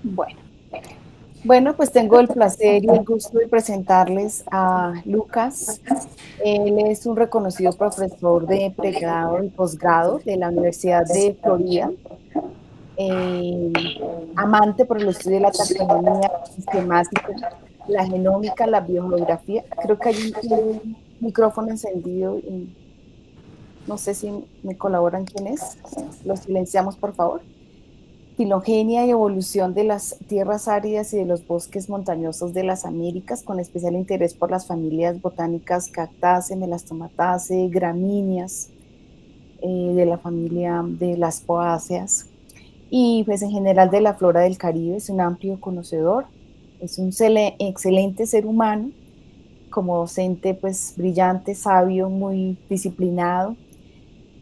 Bueno, bueno, pues tengo el placer y el gusto de presentarles a Lucas. Él es un reconocido profesor de pregrado y posgrado de la Universidad de Florida, eh, amante por el estudio de la taxonomía sistemática, la genómica, la biogeografía. Creo que hay un micrófono encendido y no sé si me colaboran quién es. Lo silenciamos, por favor. Filogenia y evolución de las tierras áridas y de los bosques montañosos de las Américas, con especial interés por las familias botánicas Cactaceae, Melastomataceae, gramíneas, de la familia de las poáceas, y pues en general de la flora del Caribe. Es un amplio conocedor, es un excelente ser humano, como docente pues brillante, sabio, muy disciplinado,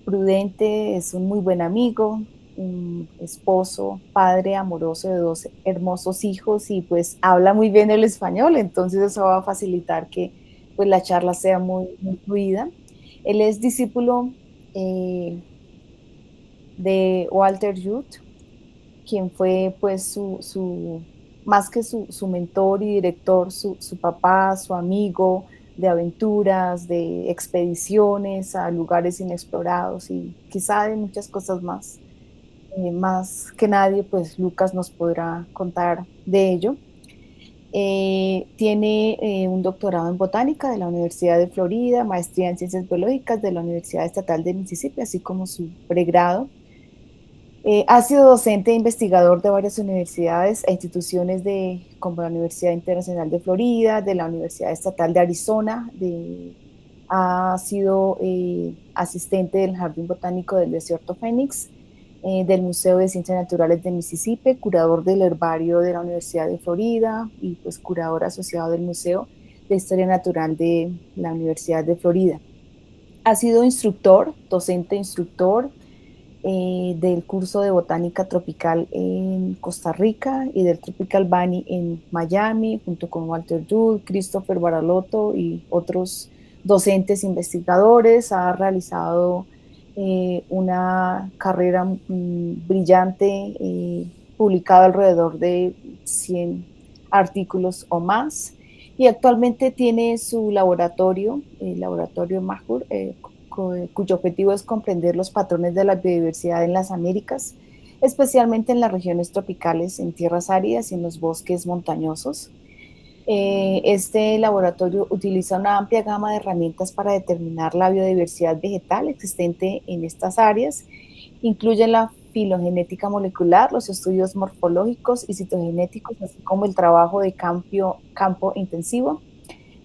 prudente, es un muy buen amigo, un esposo, padre amoroso de dos hermosos hijos y pues habla muy bien el español, entonces eso va a facilitar que pues la charla sea muy fluida. Él es discípulo eh, de Walter Youth, quien fue pues más que su mentor y director, su papá, su amigo de aventuras, de expediciones a lugares inexplorados y quizá de muchas cosas más. Más que nadie, pues Lucas nos podrá contar de ello. Tiene un doctorado en botánica de la Universidad de Florida, maestría en ciencias biológicas de la Universidad Estatal de Mississippi, así como su pregrado. Ha sido docente e investigador de varias universidades e instituciones como la Universidad Internacional de Florida, de la Universidad Estatal de Arizona, ha sido asistente del Jardín Botánico del Desierto Fénix, del Museo de Ciencias Naturales de Mississippi, curador del herbario de la Universidad de Florida y pues curador asociado del Museo de Historia Natural de la Universidad de Florida. Ha sido instructor, docente instructor, del curso de botánica tropical en Costa Rica y del Tropical Bunny en Miami, junto con Walter Judd, Christopher Baralotto y otros docentes investigadores. Ha realizado una carrera brillante, publicado alrededor de 100 artículos o más, y actualmente tiene su laboratorio, el laboratorio Mahur, cuyo objetivo es comprender los patrones de la biodiversidad en las Américas, especialmente en las regiones tropicales, en tierras áridas y en los bosques montañosos. Este laboratorio utiliza una amplia gama de herramientas para determinar la biodiversidad vegetal existente en estas áreas. Incluyen la filogenética molecular, los estudios morfológicos y citogenéticos, así como el trabajo de campo intensivo,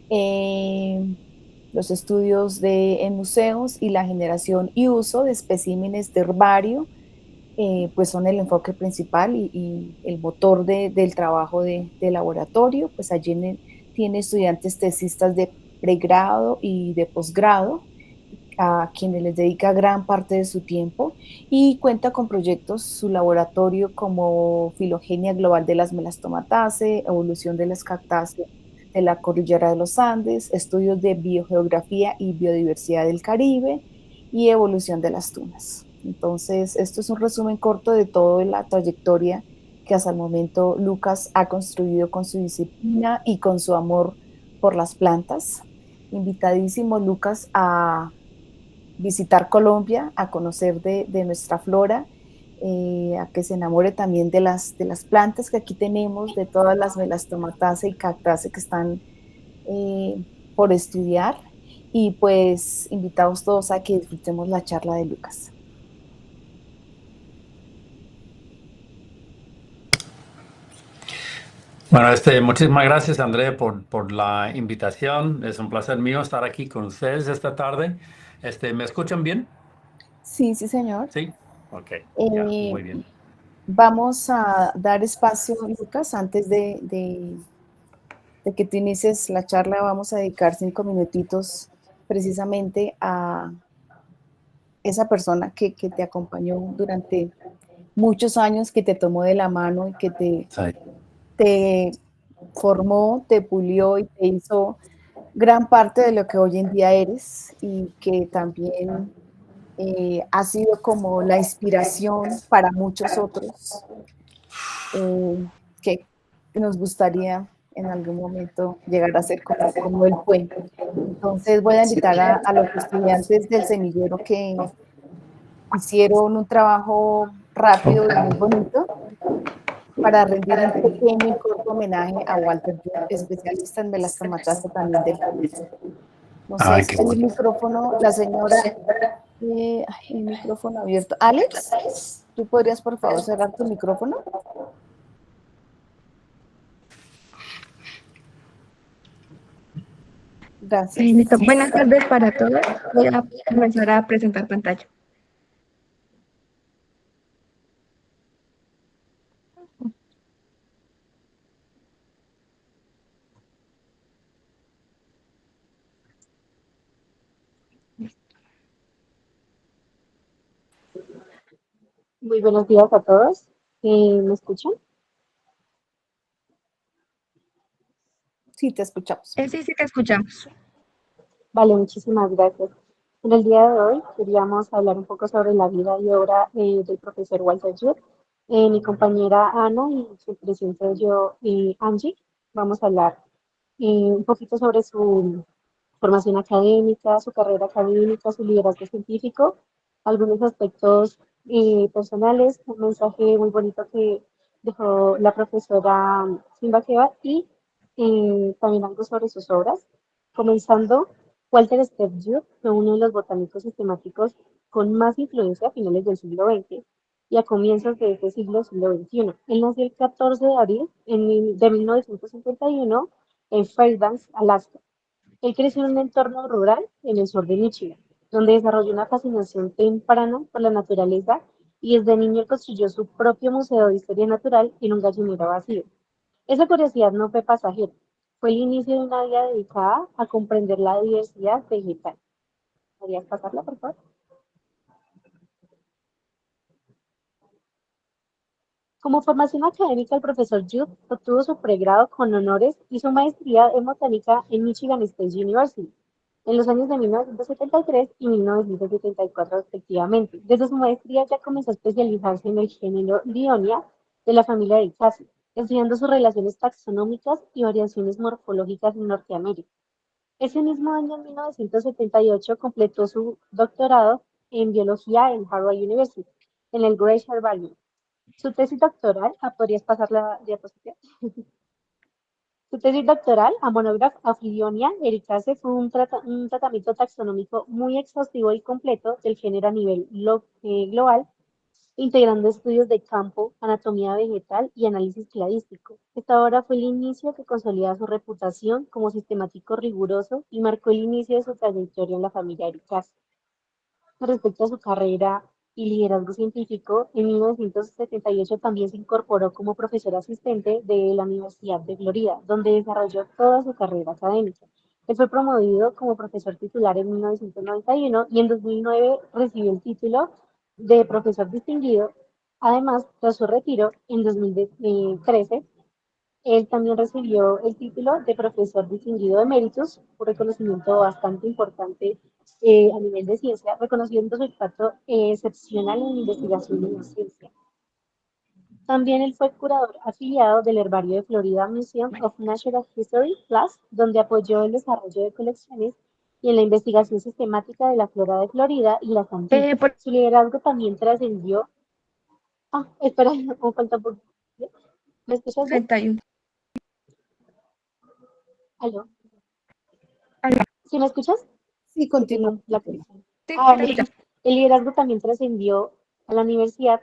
eh, los estudios en museos y la generación y uso de especímenes de herbario, pues son el enfoque principal y el motor del trabajo de laboratorio. Pues allí tiene estudiantes tesistas de pregrado y de posgrado, a quienes les dedica gran parte de su tiempo, y cuenta con proyectos su laboratorio como filogenia global de las Melastomataceae, evolución de las cactáceas de la cordillera de los Andes, estudios de biogeografía y biodiversidad del Caribe y evolución de las tunas. Entonces, esto es un resumen corto de toda la trayectoria que hasta el momento Lucas ha construido con su disciplina y con su amor por las plantas. Invitadísimo, Lucas, a visitar Colombia, a conocer de nuestra flora, a que se enamore también de las plantas que aquí tenemos, de todas las Melastomataceae y Cactaceae que están eh, por estudiar. Y pues invitados todos a que disfrutemos la charla de Lucas. Bueno, muchísimas gracias, André, por la invitación. Es un placer mío estar aquí con ustedes esta tarde. ¿Me escuchan bien? Sí, sí, señor. Sí. Ok, ya, Eh, muy bien. Vamos a dar espacio, Lucas, antes de que tú inicies la charla. Vamos a dedicar 5 minutitos precisamente a esa persona que te acompañó durante muchos años, que te tomó de la mano y que Sí. te formó, te pulió y te hizo gran parte de lo que hoy en día eres, y que también ha sido como la inspiración para muchos otros. que nos gustaría en algún momento llegar a ser como el puente. Entonces voy a invitar a los estudiantes del semillero que hicieron un trabajo rápido y muy bonito para rendir un pequeño y corto homenaje a Walter Judd, especialista en melastomatasia también del corazón. No sé Ay, si qué hay un bueno. micrófono, la señora, el micrófono abierto. Alex, ¿tú podrías por favor cerrar tu micrófono? Gracias. Listo. Buenas tardes para todos. Voy a comenzar a presentar pantalla. Muy buenos días a todos. ¿Me escuchan? Sí, te escuchamos. Sí, sí, te escuchamos. Vale, muchísimas gracias. En el día de hoy queríamos hablar un poco sobre la vida y obra del profesor Walter Judd. Mi compañera Ana y su presente yo, Angie, vamos a hablar un poquito sobre su formación académica, su carrera académica, su liderazgo científico, algunos aspectos personales, un mensaje muy bonito que dejó la profesora Simba Keba y también algo sobre sus obras. Comenzando, Walter Stepjud fue uno de los botánicos sistemáticos con más influencia a finales del siglo XX y a comienzos de este siglo XXI. Él nació el 14 de abril de 1951 en Fairbanks, Alaska. Él creció en un entorno rural en el sur de Michigan, donde desarrolló una fascinación temprana por la naturaleza y desde niño construyó su propio museo de historia natural en un gallinero vacío. Esa curiosidad no fue pasajera, fue el inicio de una vida dedicada a comprender la diversidad vegetal. ¿Podrías pasarla, por favor? Como formación académica, el profesor Judd obtuvo su pregrado con honores y su maestría en botánica en Michigan State University en los años de 1973 y 1974 respectivamente. Desde su maestría ya comenzó a especializarse en el género Lionia de la familia de Icacea, estudiando sus relaciones taxonómicas y variaciones morfológicas en Norteamérica. Ese mismo año, en 1978, completó su doctorado en biología en Harvard University, en el Gray Herbarium. Su tesis doctoral, ¿podrías pasar la diapositiva? Su tesis doctoral, a Monograph of Lionia ericase, fue un tratamiento taxonómico muy exhaustivo y completo del género a nivel global, integrando estudios de campo, anatomía vegetal y análisis cladístico. Esta obra fue el inicio que consolida su reputación como sistemático riguroso y marcó el inicio de su trayectoria en la familia Ericase. Respecto a su carrera y liderazgo científico, en 1978 también se incorporó como profesor asistente de la Universidad de Florida, donde desarrolló toda su carrera académica. Él fue promovido como profesor titular en 1991 y en 2009 recibió el título de profesor distinguido. Además, tras su retiro en 2013, él también recibió el título de profesor distinguido eméritus, un reconocimiento bastante importante a nivel de ciencia, reconociendo su impacto excepcional en la investigación y la ciencia. También él fue curador afiliado del Herbario de Florida Museum of Natural History Plus, donde apoyó el desarrollo de colecciones y en la investigación sistemática de la flora de Florida y las Antillas. Por Su liderazgo también trascendió. Espera, me falta un poco. ¿Me escuchas bien? 31. ¿Aló? Aló. ¿Sí me escuchas? Sí, Que continúa, tengo la continúa. conexión. Sí, sí, te Vale. escuchamos. El liderazgo también trascendió a la universidad.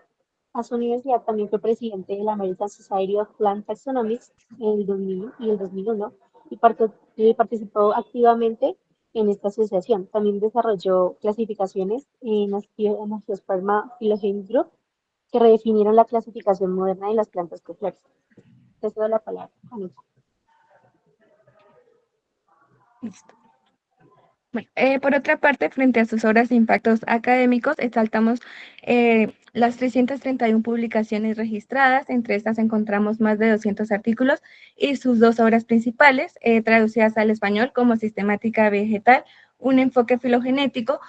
A su universidad también fue presidente de la American Society of Plant Taxonomics en el 2000 y el 2001 y participó activamente en esta asociación. También desarrolló clasificaciones en Angiosperma Phylogeny Group que redefinieron la clasificación moderna de las plantas que florecen. Te cedo la palabra, Anita. Listo. Bueno, por otra parte, frente a sus obras e impactos académicos, exaltamos las 331 publicaciones registradas. Entre estas encontramos más de 200 artículos y sus dos obras principales, traducidas al español como Sistemática Vegetal, un enfoque filogenético,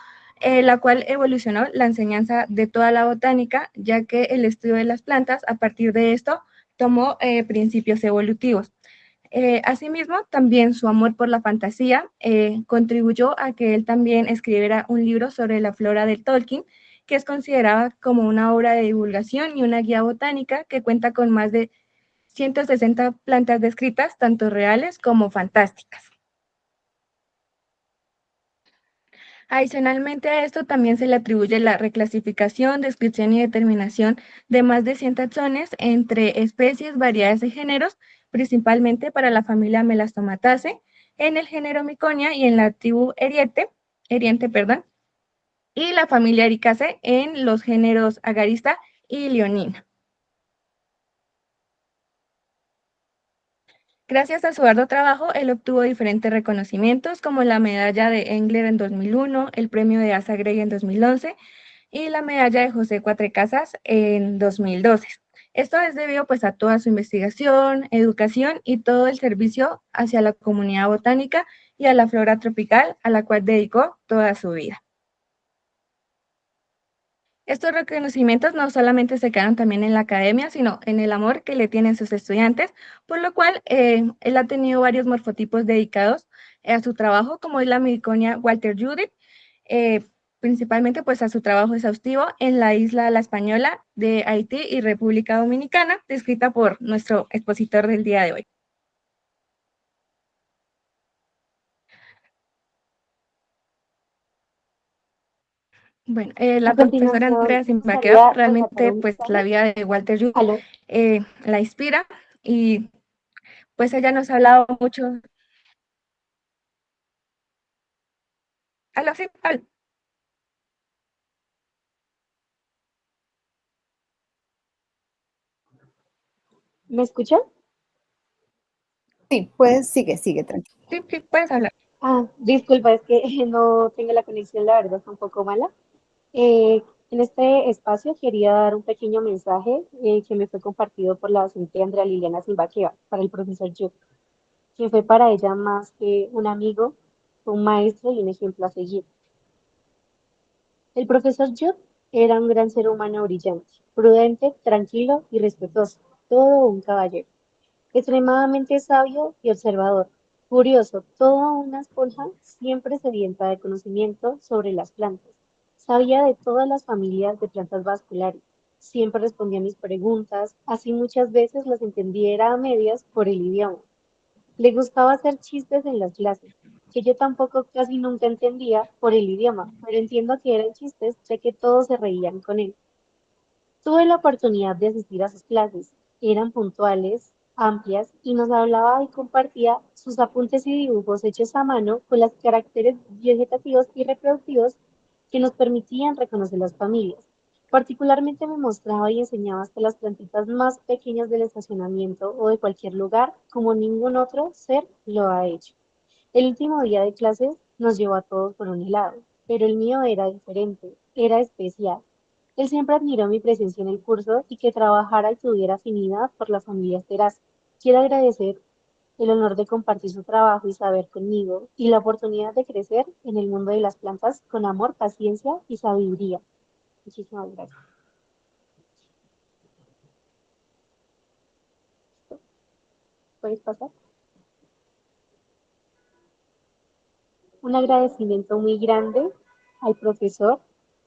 la cual evolucionó la enseñanza de toda la botánica, ya que el estudio de las plantas, a partir de esto, tomó principios evolutivos. Asimismo, también su amor por la fantasía contribuyó a que él también escribiera un libro sobre la flora de Tolkien, que es considerada como una obra de divulgación y una guía botánica que cuenta con más de 160 plantas descritas, tanto reales como fantásticas. Adicionalmente a esto, también se le atribuye la reclasificación, descripción y determinación de más de 100 taxones entre especies, variedades y géneros, principalmente para la familia Melastomataceae, en el género Miconia y en la tribu Eriente, y la familia Ericaceae en los géneros Agarista y Leonina. Gracias a su arduo trabajo, él obtuvo diferentes reconocimientos como la medalla de Engler en 2001, el premio de Asa Gray en 2011 y la medalla de José Cuatrecasas en 2012. Esto es debido pues a toda su investigación, educación y todo el servicio hacia la comunidad botánica y a la flora tropical a la cual dedicó toda su vida. Estos reconocimientos no solamente se quedan también en la academia, sino en el amor que le tienen sus estudiantes, por lo cual él ha tenido varios morfotipos dedicados a su trabajo, como es la Miconia Walter Judith, principalmente pues a su trabajo exhaustivo en la isla La Española de Haití y República Dominicana, descrita por nuestro expositor del día de hoy. Bueno, la A profesora continuación, Andrea Simbaqueos, gustaría relatar realmente un pues la mensaje. vida de Walter Judith Aló, la inspira y pues ella nos ha hablado mucho. Aló, sí, aló. ¿me escuchan? Sí, pues sigue, tranquilo. Sí, sí, puedes hablar. Ah, disculpa, es que no tengo la conexión, la verdad, está un poco mala. Eh, en este espacio quería dar un pequeño mensaje que me fue compartido por la docente Andrea Liliana Silvaqueva para el profesor Yu, quien fue para ella más que un amigo, un maestro y un ejemplo a seguir. El profesor Yu era un gran ser humano brillante, prudente, tranquilo y respetuoso, todo un caballero, extremadamente sabio y observador, curioso, toda una esponja, siempre sedienta de conocimiento sobre las plantas. Sabía de todas las familias de plantas vasculares, siempre respondía a mis preguntas, así muchas veces las entendiera a medias por el idioma. Le gustaba hacer chistes en las clases, que yo tampoco casi nunca entendía por el idioma, pero entiendo que eran chistes ya que todos se reían con él. Tuve la oportunidad de asistir a sus clases. Eran puntuales, amplias y nos hablaba y compartía sus apuntes y dibujos hechos a mano con los caracteres vegetativos y reproductivos que nos permitían reconocer las familias. Particularmente me mostraba y enseñaba hasta las plantitas más pequeñas del estacionamiento o de cualquier lugar como ningún otro ser lo ha hecho. El último día de clases nos llevó a todos por un helado, pero el mío era diferente, era especial. Él siempre admiró mi presencia en el curso y que trabajara y tuviera afinidad por la familia Teraz. Quiero agradecer el honor de compartir su trabajo y saber conmigo y la oportunidad de crecer en el mundo de las plantas con amor, paciencia y sabiduría. Muchísimas gracias. ¿Puedes pasar? Un agradecimiento muy grande al profesor.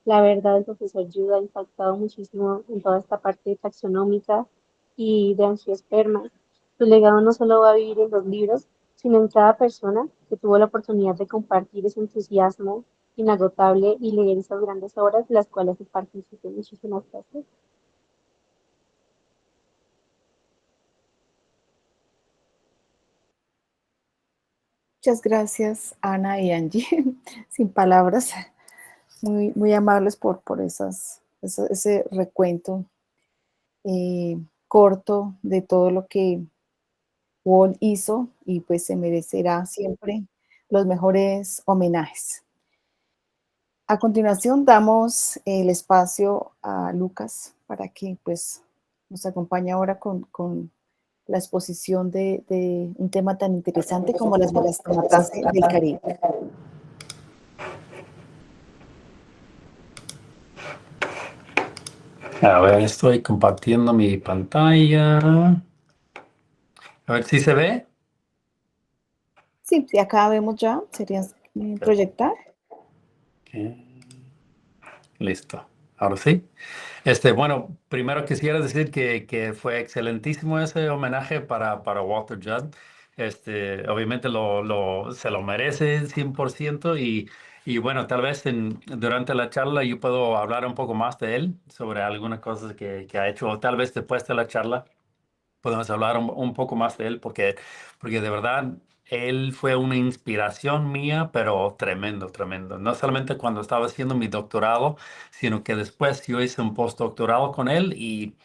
La verdad, el profesor Yu ha impactado muchísimo en toda esta parte taxonómica y de angiospermas. Su legado no solo va a vivir en los libros, sino en cada persona que tuvo la oportunidad de compartir ese entusiasmo inagotable y leer esas grandes obras de las cuales se participó. Muchísimas gracias. Muchas gracias, Ana y Angie. Sin palabras, muy amables por ese recuento corto de todo lo que Walt hizo y pues se merecerá siempre los mejores homenajes. A continuación damos el espacio a Lucas para que pues nos acompañe ahora con la exposición de un tema tan interesante como las melastomataceae del Caribe. A ver, estoy compartiendo mi pantalla. A ver si se ve. Sí, sí, acá vemos ya, sería proyectar. Ok, listo. Ahora sí. Bueno, primero quisiera decir que fue excelentísimo ese homenaje para Walter Judd. Obviamente se lo merece 100% y bueno, tal vez durante la charla yo puedo hablar un poco más de él sobre algunas cosas que ha hecho o tal vez después de la charla podemos hablar un poco más de él porque de verdad él fue una inspiración mía, pero tremendo, tremendo. No solamente cuando estaba haciendo mi doctorado, sino que después yo hice un postdoctorado con él y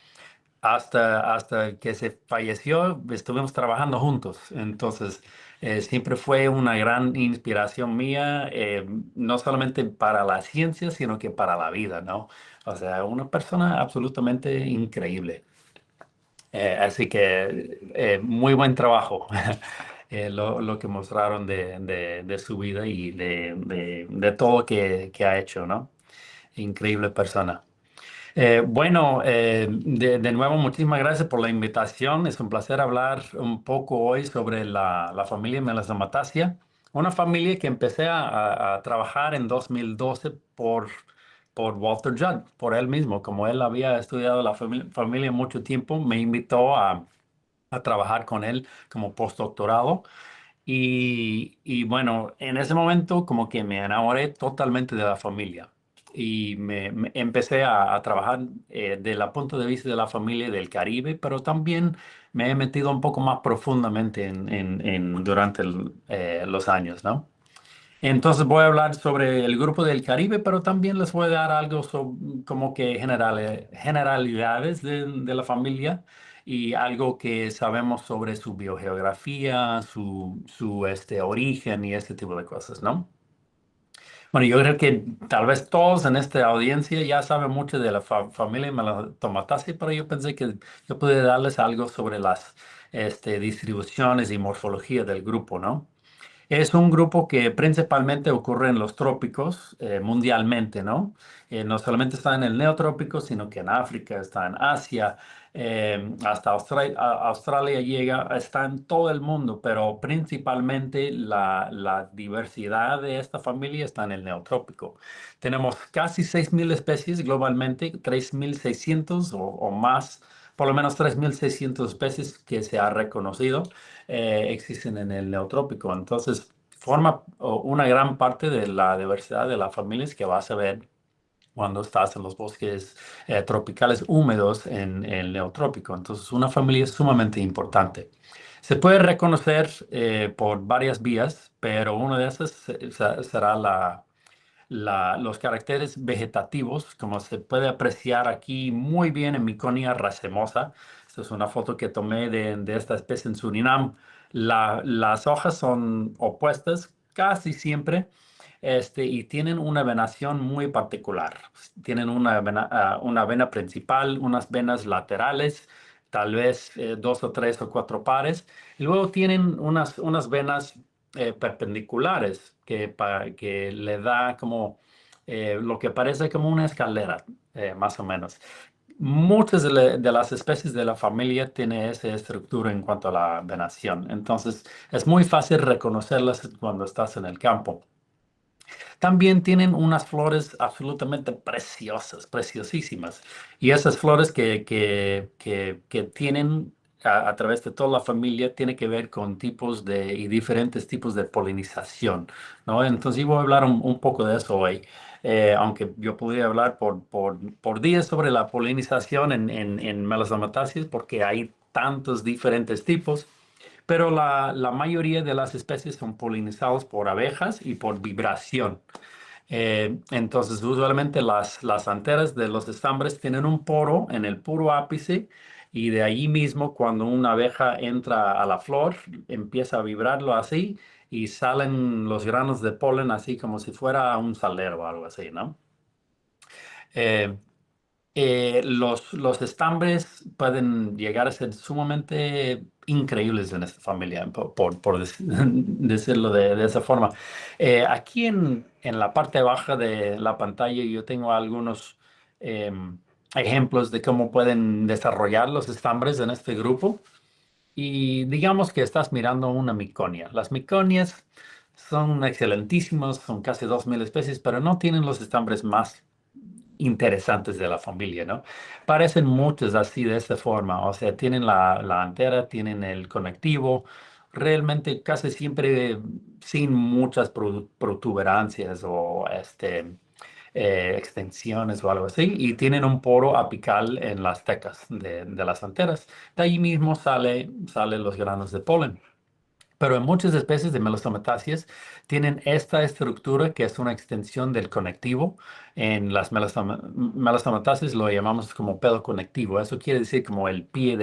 hasta que se falleció estuvimos trabajando juntos. Entonces, siempre fue una gran inspiración mía, no solamente para la ciencia, sino que para la vida, ¿no? O sea, una persona absolutamente increíble. Así que muy buen trabajo lo que mostraron de su vida y de todo que ha hecho, ¿no? Increíble persona. De nuevo, muchísimas gracias por la invitación. Es un placer hablar un poco hoy sobre la familia Melastomataceae, una familia que empecé a trabajar en 2012 por Walter Judd, por él mismo. Como él había estudiado la familia mucho tiempo, me invitó a trabajar con él como postdoctorado. Y bueno, en ese momento como que me enamoré totalmente de la familia y me empecé a trabajar de la punto de vista de la familia del Caribe, pero también me he metido un poco más profundamente durante los años, ¿no? Entonces voy a hablar sobre el grupo del Caribe, pero también les voy a dar algo como que generalidades de la familia y algo que sabemos sobre su biogeografía, su origen y este tipo de cosas, ¿no? Bueno, yo creo que tal vez todos en esta audiencia ya saben mucho de la familia Melanotomataceae, pero yo pensé que yo podía darles algo sobre las distribuciones y morfología del grupo, ¿no? Es un grupo que principalmente ocurre en los trópicos mundialmente, ¿no? No solamente está en el neotrópico, sino que en África, está en Asia, hasta Australia llega, está en todo el mundo, pero principalmente la diversidad de esta familia está en el neotrópico. Tenemos casi 6.000 especies globalmente, 3.600 o más, por lo menos 3.600 especies que se ha reconocido existen en el neotrópico. Entonces, forma una gran parte de la diversidad de las familias que vas a ver cuando estás en los bosques tropicales húmedos en el neotrópico. Entonces, una familia es sumamente importante. Se puede reconocer por varias vías, pero una de esas será los caracteres vegetativos, como se puede apreciar aquí muy bien en Miconia racemosa. Esta es una foto que tomé de esta especie en Surinam. Las hojas son opuestas casi siempre y tienen una venación muy particular. Tienen una vena principal, unas venas laterales, tal vez dos o tres o cuatro pares. Y luego tienen unas venas perpendiculares que le da como lo que parece como una escalera, más o menos. Muchas de las especies de la familia tienen esa estructura en cuanto a la venación, entonces es muy fácil reconocerlas cuando estás en el campo. También tienen unas flores absolutamente preciosas, preciosísimas. Y esas flores que tienen a través de toda la familia tiene que ver con tipos y diferentes tipos de polinización, ¿no? Entonces, yo voy a hablar un poco de eso hoy. Aunque yo podría hablar por días sobre la polinización en Melastomataceae porque hay tantos diferentes tipos. Pero la mayoría de las especies son polinizadas por abejas y por vibración. Entonces, usualmente las anteras de los estambres tienen un poro en el puro ápice y de ahí mismo cuando una abeja entra a la flor, empieza a vibrarlo así y salen los granos de polen así como si fuera un salero o algo así, ¿no? Eh, los estambres pueden llegar a ser sumamente increíbles en esta familia, decirlo de esa forma. Aquí en la parte baja de la pantalla yo tengo algunos ejemplos de cómo pueden desarrollar los estambres en este grupo. Y digamos que estás mirando una miconia. Las miconias son excelentísimas, son casi 2000 especies, pero no tienen los estambres más interesantes de la familia, ¿no? Parecen muchas así de esta forma, o sea, tienen la antera, tienen el conectivo, realmente casi siempre sin muchas protuberancias o extensiones o algo así, y tienen un poro apical en las tecas de las anteras. De ahí mismo salen los granos de polen. Pero en muchas especies de melostomatáceas tienen esta estructura que es una extensión del conectivo. En las melostomatáceas lo llamamos como pelo conectivo. Eso quiere decir como el pie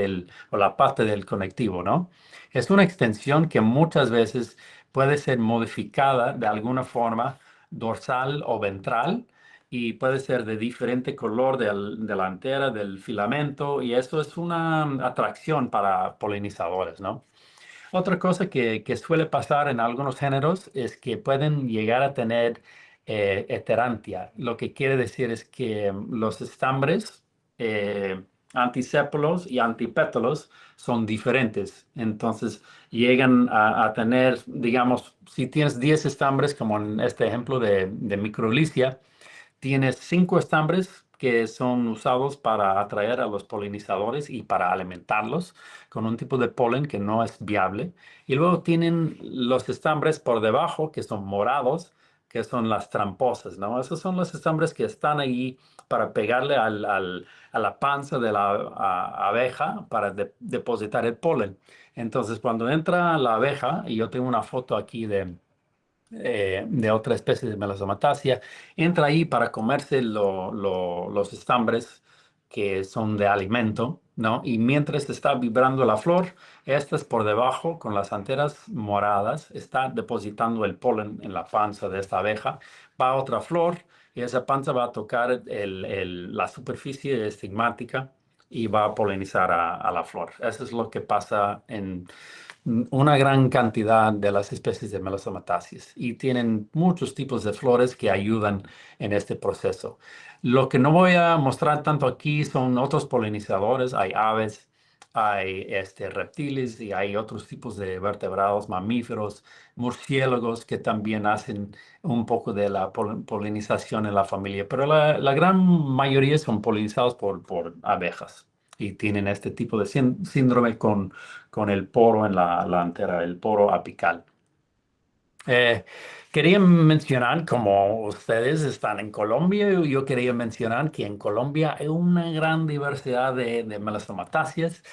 o la parte del conectivo, ¿no? Es una extensión que muchas veces puede ser modificada de alguna forma dorsal o ventral y puede ser de diferente color de la antera, del filamento, y eso es una atracción para polinizadores, ¿no? Otra cosa que suele pasar en algunos géneros es que pueden llegar a tener heterantia. Lo que quiere decir es que los estambres antisépalos y antipétalos son diferentes. Entonces llegan a tener, digamos, si tienes 10 estambres, como en este ejemplo de microlicia, tienes 5 estambres que son usados para atraer a los polinizadores y para alimentarlos con un tipo de polen que no es viable. Y luego tienen los estambres por debajo que son morados, que son las tramposas, ¿no? Esos son los estambres que están ahí para pegarle a la panza de la abeja para depositar el polen. Entonces, cuando entra la abeja, y yo tengo una foto aquí de otra especie de Melastomataceae, entra ahí para comerse los estambres que son de alimento, ¿no? Y mientras está vibrando la flor, estas por debajo, con las anteras moradas, está depositando el polen en la panza de esta abeja. Va a otra flor y esa panza va a tocar la superficie estigmática y va a polinizar a la flor. Eso es lo que pasa en una gran cantidad de las especies de Melastomataceae y tienen muchos tipos de flores que ayudan en este proceso. Lo que no voy a mostrar tanto aquí son otros polinizadores. Hay aves, hay reptiles y hay otros tipos de vertebrados, mamíferos, murciélagos que también hacen un poco de la polinización en la familia, pero la gran mayoría son polinizados por abejas y tienen este tipo de síndrome con el poro en la antera, el poro apical. Eh, Quería mencionar, como ustedes están en Colombia, yo quería mencionar que en Colombia hay una gran diversidad de melastomataceas,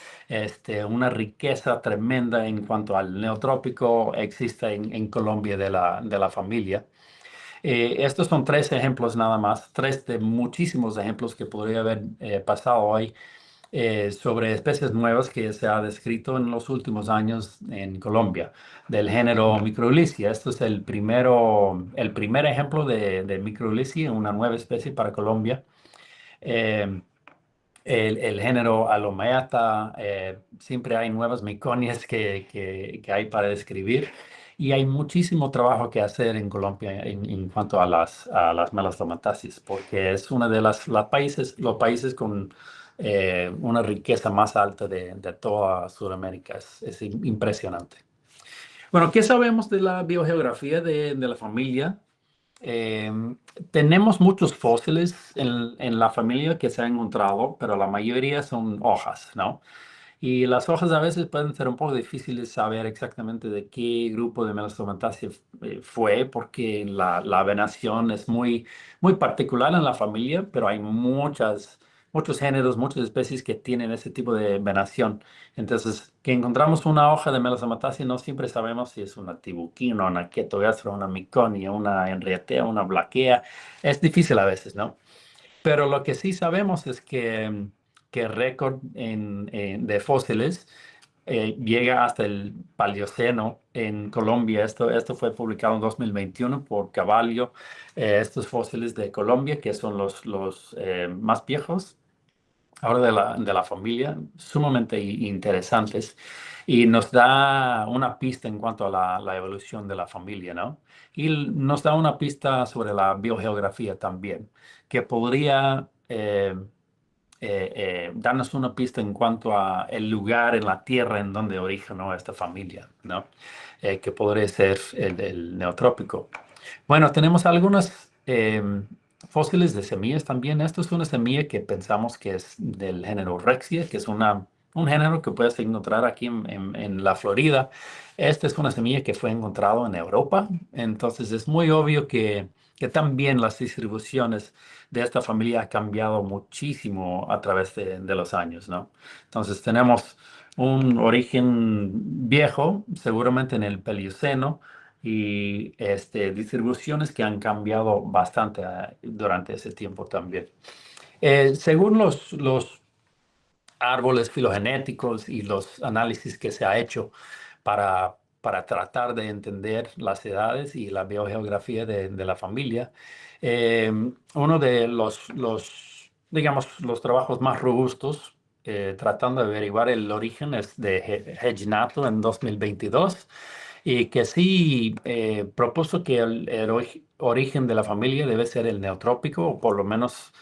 una riqueza tremenda en cuanto al neotrópico existe en Colombia de la familia. Estos son 3 ejemplos nada más, 3 de muchísimos ejemplos que podría haber pasado hoy sobre especies nuevas que se ha descrito en los últimos años en Colombia, del género Microlycia. Esto es el primer ejemplo de Microlycia, una nueva especie para Colombia. Eh, el género Alomeata, siempre hay nuevas miconias que hay para describir. Y hay muchísimo trabajo que hacer en Colombia en cuanto a las melastomataceae, porque es uno de los países con una riqueza más alta de toda Sudamérica. Es impresionante. Bueno, ¿qué sabemos de la biogeografía de la familia? Eh, Tenemos muchos fósiles en la familia que se han encontrado, pero la mayoría son hojas, ¿no? Y las hojas a veces pueden ser un poco difíciles saber exactamente de qué grupo de Melastomataceae fue, porque la venación es muy, muy particular en la familia, pero hay muchos géneros, muchas especies que tienen ese tipo de venación. Entonces, que encontramos una hoja de Melastomataceae, no siempre sabemos si es una tibuquina, una Ketogastro, una miconia, una henrietea, una blaquea. Es difícil a veces, ¿no? Pero lo que sí sabemos es que el récord de fósiles llega hasta el Paleoceno en Colombia. Esto fue publicado en 2021 por Cavallo. Estos fósiles de Colombia, que son los más viejos ahora de la familia, sumamente interesantes, y nos da una pista en cuanto a la evolución de la familia, ¿no? Y nos da una pista sobre la biogeografía también, que podría darnos una pista en cuanto a el lugar en la tierra en donde originó esta familia, ¿no? Que podría ser el neotrópico. Bueno, tenemos algunos fósiles de semillas también. Esto es una semilla que pensamos que es del género Rexia, que es un género que puedes encontrar aquí en la Florida. Esta es una semilla que fue encontrada en Europa. Entonces es muy obvio que también las distribuciones de esta familia han cambiado muchísimo a través de los años, ¿no? Entonces tenemos un origen viejo, seguramente en el Paleoceno, y distribuciones que han cambiado bastante durante ese tiempo también. Según los árboles filogenéticos y los análisis que se ha hecho para tratar de entender las edades y la biogeografía de la familia, uno de digamos, los trabajos más robustos tratando de averiguar el origen es de Hedgenato en 2022 y que sí propuso que el origen de la familia debe ser el neotrópico, o por lo menos,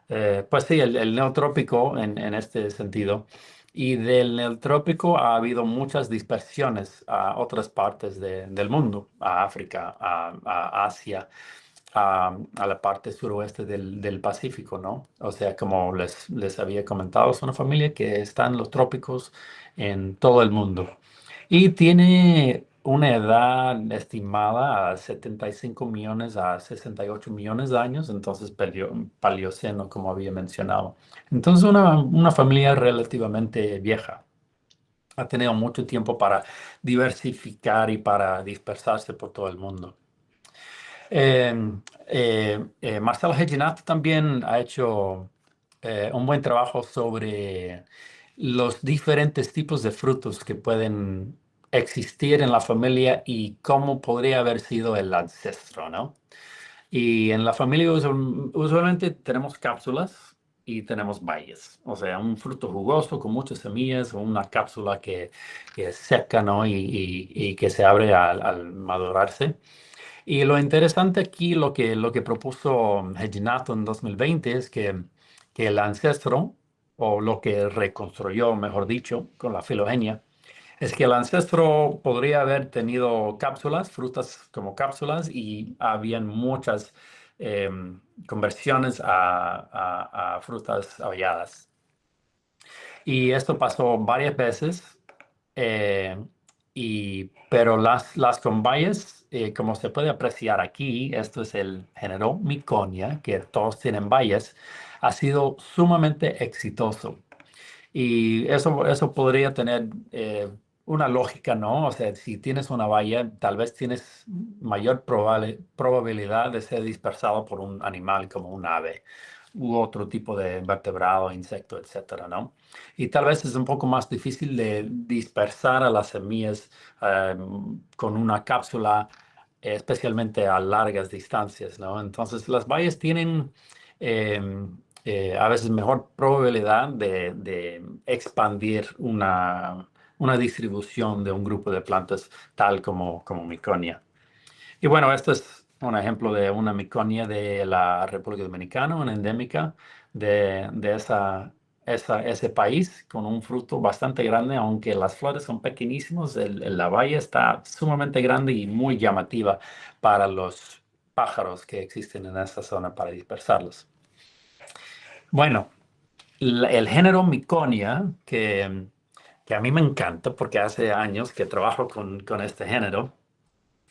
pues sí, el neotrópico en este sentido. Y del neotrópico ha habido muchas dispersiones a otras partes del mundo, a África, a Asia, a la parte suroeste del Pacífico, ¿no? O sea, como les había comentado, es una familia que está en los trópicos en todo el mundo. Y tiene una edad estimada a 75 millones a 68 millones de años, entonces paleoceno, como había mencionado. Entonces, una familia relativamente vieja. Ha tenido mucho tiempo para diversificar y para dispersarse por todo el mundo. Marcelo Reginato también ha hecho un buen trabajo sobre los diferentes tipos de frutos que pueden existir en la familia y cómo podría haber sido el ancestro, ¿no? Y en la familia usualmente tenemos cápsulas y tenemos bayes, o sea, un fruto jugoso con muchas semillas o una cápsula que es seca, ¿no? Y que se abre al madurarse. Y lo interesante aquí, lo que propuso Reginato en 2020 es que el ancestro, o lo que reconstruyó, mejor dicho, con la filogenia, es que el ancestro podría haber tenido cápsulas, frutas como cápsulas, y habían muchas conversiones a frutas aviadas. Y esto pasó varias veces, eh, pero las con bayes, como se puede apreciar aquí, esto es el género Miconia, que todos tienen bayes, ha sido sumamente exitoso. Y eso podría tener una lógica, ¿no? O sea, si tienes una baya, tal vez tienes mayor probabilidad de ser dispersado por un animal como un ave u otro tipo de vertebrado, insecto, etcétera, ¿no? Y tal vez es un poco más difícil de dispersar a las semillas con una cápsula, especialmente a largas distancias, ¿no? Entonces, las bayas tienen a veces mejor probabilidad de expandir una distribución de un grupo de plantas tal como miconia. Y bueno, esto es un ejemplo de una miconia de la República Dominicana, una endémica de ese país, con un fruto bastante grande, aunque las flores son pequeñísimas, la baya está sumamente grande y muy llamativa para los pájaros que existen en esta zona para dispersarlos. Bueno, el género Miconia, que a mí me encanta porque hace años que trabajo con este género,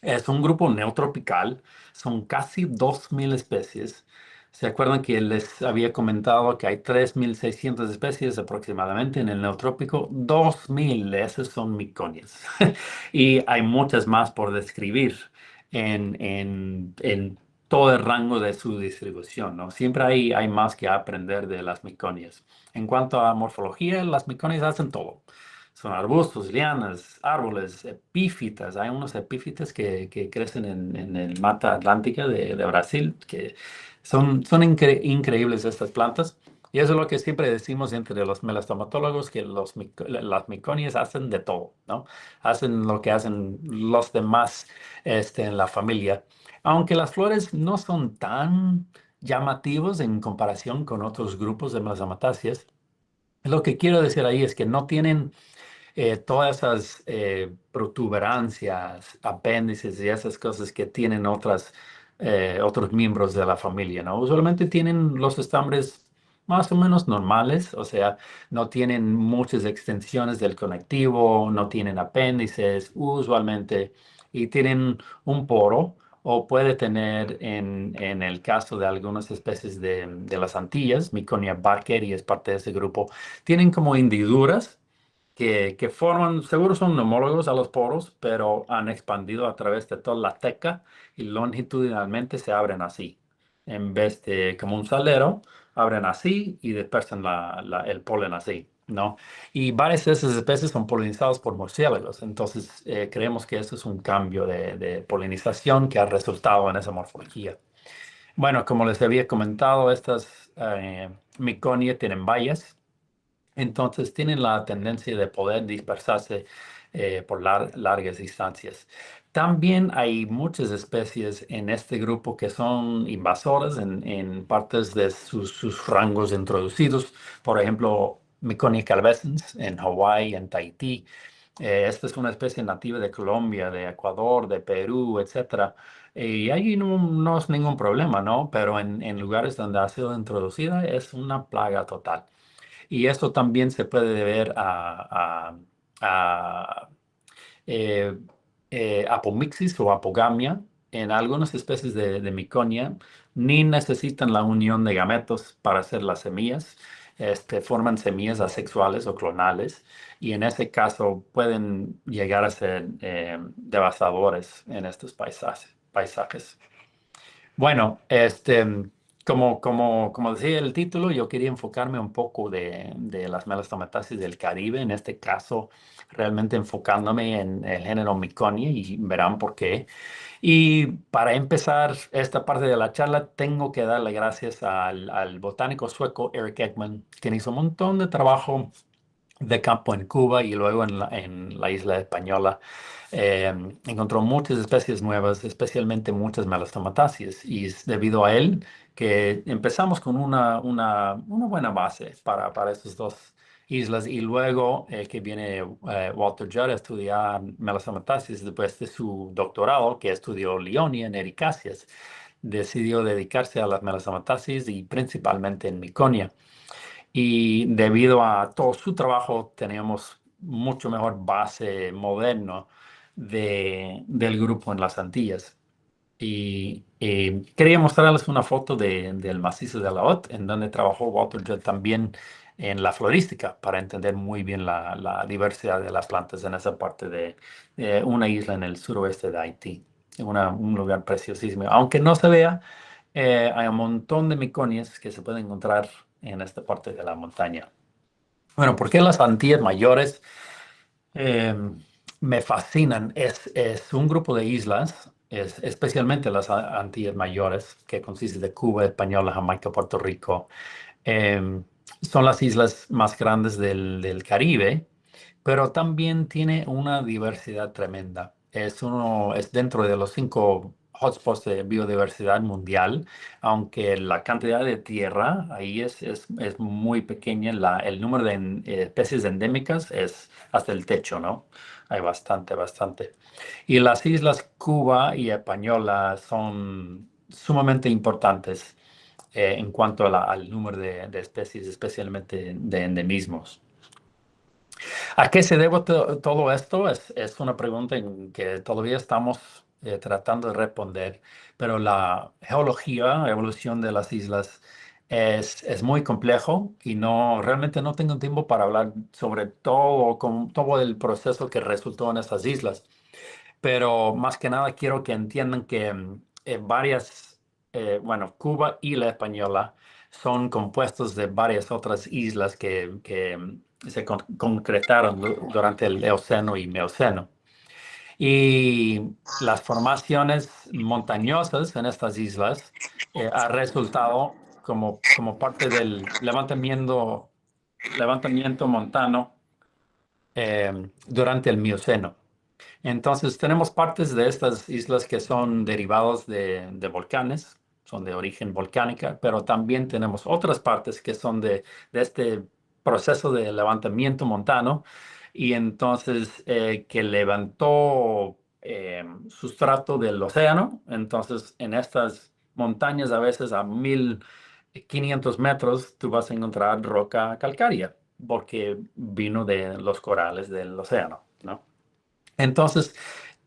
es un grupo neotropical, son casi 2.000 especies. ¿Se acuerdan que les había comentado que hay 3.600 especies aproximadamente en el neotrópico? 2.000 de esas son miconias. Y hay muchas más por describir en todo el rango de su distribución, ¿no? Siempre hay más que aprender de las miconias. En cuanto a morfología, las miconias hacen todo. Son arbustos, lianas, árboles, epífitas. Hay unos epífitas que crecen en el mata atlántica de Brasil, que son increíbles estas plantas. Y eso es lo que siempre decimos entre los melastomatólogos, que las miconias hacen de todo, ¿no? Hacen lo que hacen los demás en la familia. Aunque las flores no son tan llamativos en comparación con otros grupos de melanosomatáceas. Lo que quiero decir ahí es que no tienen todas esas protuberancias, apéndices y esas cosas que tienen otros miembros de la familia, ¿no? Usualmente tienen los estambres más o menos normales, o sea, no tienen muchas extensiones del conectivo, no tienen apéndices usualmente, y tienen un poro, o puede tener en el caso de algunas especies de las Antillas, Miconia backeri es parte de ese grupo, tienen como hendiduras que forman, seguro son homólogos a los poros, pero han expandido a través de toda la teca y longitudinalmente se abren así. En vez de como un salero, abren así y dispersan el polen así, ¿no? Y varias de esas especies son polinizadas por murciélagos, entonces creemos que eso es un cambio de polinización que ha resultado en esa morfología. Bueno, como les había comentado, estas Miconia tienen bayas. Entonces tienen la tendencia de poder dispersarse por largas distancias. También hay muchas especies en este grupo que son invasoras en partes de sus rangos introducidos. Por ejemplo, Miconia calvescens en Hawái, en Tahití. Esta es una especie nativa de Colombia, de Ecuador, de Perú, etcétera. Y ahí no es ningún problema, ¿no? Pero en lugares donde ha sido introducida es una plaga total. Y esto también se puede deber a, eh, apomixis o apogamia. En algunas especies de Miconia ni necesitan la unión de gametos para hacer las semillas. Forman semillas asexuales o clonales y en ese caso pueden llegar a ser devastadores en estos paisajes. Bueno, como decía el título, yo quería enfocarme un poco de las melastomatasis del Caribe, en este caso realmente enfocándome en el género Miconia y verán por qué. Y para empezar esta parte de la charla, tengo que darle gracias al botánico sueco Eric Ekman, quien hizo un montón de trabajo de campo en Cuba y luego en la isla española. Eh, Encontró muchas especies nuevas, especialmente muchas melastomataceae, y es debido a él que empezamos con una buena base para estas dos islas, y luego que viene Walter Judd a estudiar melastomataceae después de su doctorado, que estudió Leonia en Ericáceas, decidió dedicarse a las melastomataceae y principalmente en Miconia. Y debido a todo su trabajo, teníamos mucho mejor base moderno del grupo en las Antillas. Y quería mostrarles una foto del macizo de Laot, en donde trabajó Walter Judd también en la florística, para entender muy bien la diversidad de las plantas en esa parte de una isla en el suroeste de Haití. Un lugar preciosísimo. Aunque no se vea, hay un montón de miconias que se pueden encontrar en esta parte de la montaña. Bueno, ¿por qué las Antillas Mayores eh, me fascinan? Es un grupo de islas, especialmente las Antillas Mayores, que consiste de Cuba, Española, Jamaica, Puerto Rico. Eh, Son las islas más grandes del Caribe, pero también tiene una diversidad tremenda. Es dentro de los 5 hotspots de biodiversidad mundial, aunque la cantidad de tierra ahí es muy pequeña. El número de especies endémicas es hasta el techo, ¿no? Hay bastante, bastante. Y las islas Cuba y Española son sumamente importantes en cuanto al número de especies, especialmente de endemismos. ¿A qué se debe todo esto? Es una pregunta en que todavía estamos tratando de responder, pero la geología, evolución de las islas es muy complejo y realmente no tengo tiempo para hablar sobre todo el proceso que resultó en estas islas. Pero más que nada quiero que entiendan que bueno, Cuba y la Española son compuestos de varias otras islas que se concretaron durante el Eoceno y Mioceno. Y las formaciones montañosas en estas islas han resultado como parte del levantamiento montano durante el Mioceno. Entonces tenemos partes de estas islas que son derivados de volcanes, son de origen volcánica, pero también tenemos otras partes que son de este proceso de levantamiento montano y entonces que levantó sustrato del océano. Entonces en estas montañas a veces a 1500 metros tú vas a encontrar roca calcárea porque vino de los corales del océano, ¿no? Entonces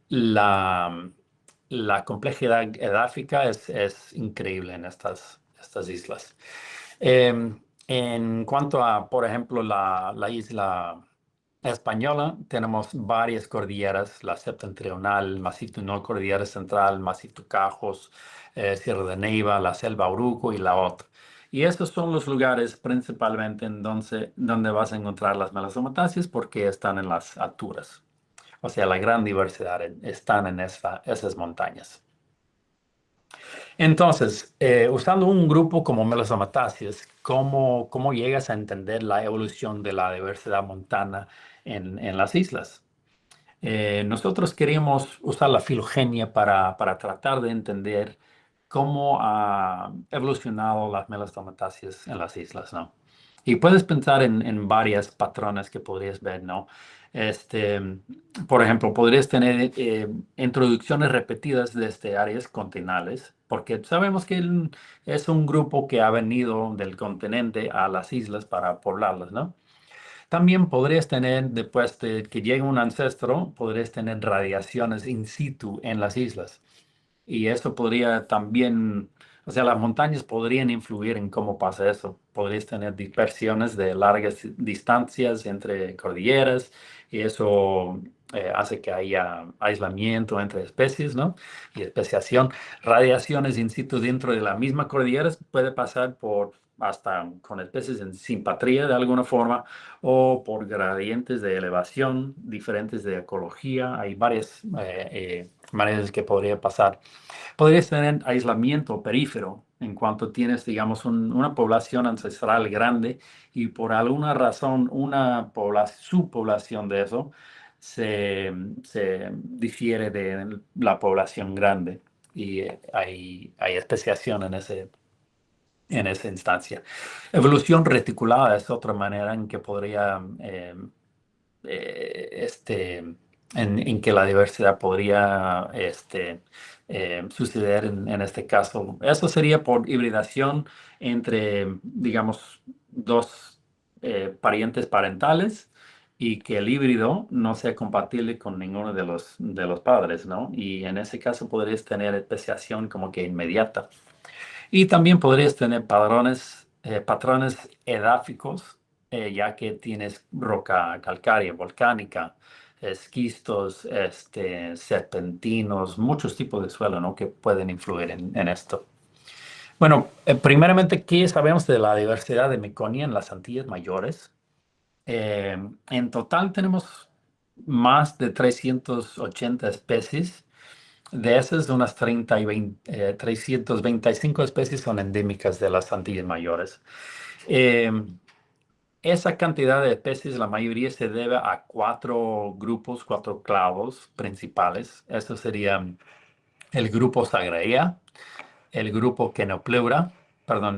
la complejidad edáfica es increíble en estas islas. En cuanto a, por ejemplo, la isla Española, tenemos varias cordilleras, la septentrional, Macizo Norte, Cordillera Central, Macizo Cajos, Sierra de Neiva, la Selva Uruco y la otra. Y estos son los lugares principalmente en donde vas a encontrar las melastomatáceas porque están en las alturas. O sea, la gran diversidad están en esas montañas. Entonces, usando un grupo como melastomatáceas, ¿cómo llegas a entender la evolución de la diversidad montana en las islas? Nosotros queríamos usar la filogenia para tratar de entender cómo ha evolucionado las melastomatáceas en las islas, ¿no? Y puedes pensar en varias patrones que podrías ver, ¿no? Por ejemplo, podrías tener introducciones repetidas desde áreas continentales, porque sabemos que es un grupo que ha venido del continente a las islas para poblarlas, ¿no? También podrías tener, después de que llegue un ancestro, podrías tener radiaciones in situ en las islas. Y eso podría también, o sea, las montañas podrían influir en cómo pasa eso. Podrías tener dispersiones de largas distancias entre cordilleras y eso hace que haya aislamiento entre especies, ¿no? Y especiación. Radiaciones in situ dentro de la misma cordillera puede pasar por hasta con especies en simpatría de alguna forma o por gradientes de elevación diferentes de ecología. Hay varias maneras que podría pasar. Podrías tener aislamiento perífero en cuanto tienes, digamos, una población ancestral grande y por alguna razón una subpoblación de eso se difiere de la población grande y hay especiación en esa instancia. Evolución reticulada es otra manera en que podría en que la diversidad podría suceder en este caso. Eso sería por hibridación entre, digamos, dos parientes parentales y que el híbrido no sea compatible con ninguno de los padres, ¿no? Y en ese caso podrías tener especiación como que inmediata. Y también podrías tener patrones edáficos, ya que tienes roca calcárea, volcánica, esquistos, serpentinos, muchos tipos de suelo, ¿no? Que pueden influir en esto. Bueno, primeramente, ¿qué sabemos de la diversidad de Meconia en las Antillas Mayores? En total tenemos más de 380 especies. De esas, unas 325 especies son endémicas de las Antillas Mayores. Esa cantidad de especies, la mayoría se debe a cuatro clavos principales. Estos serían el grupo Sagraea, el grupo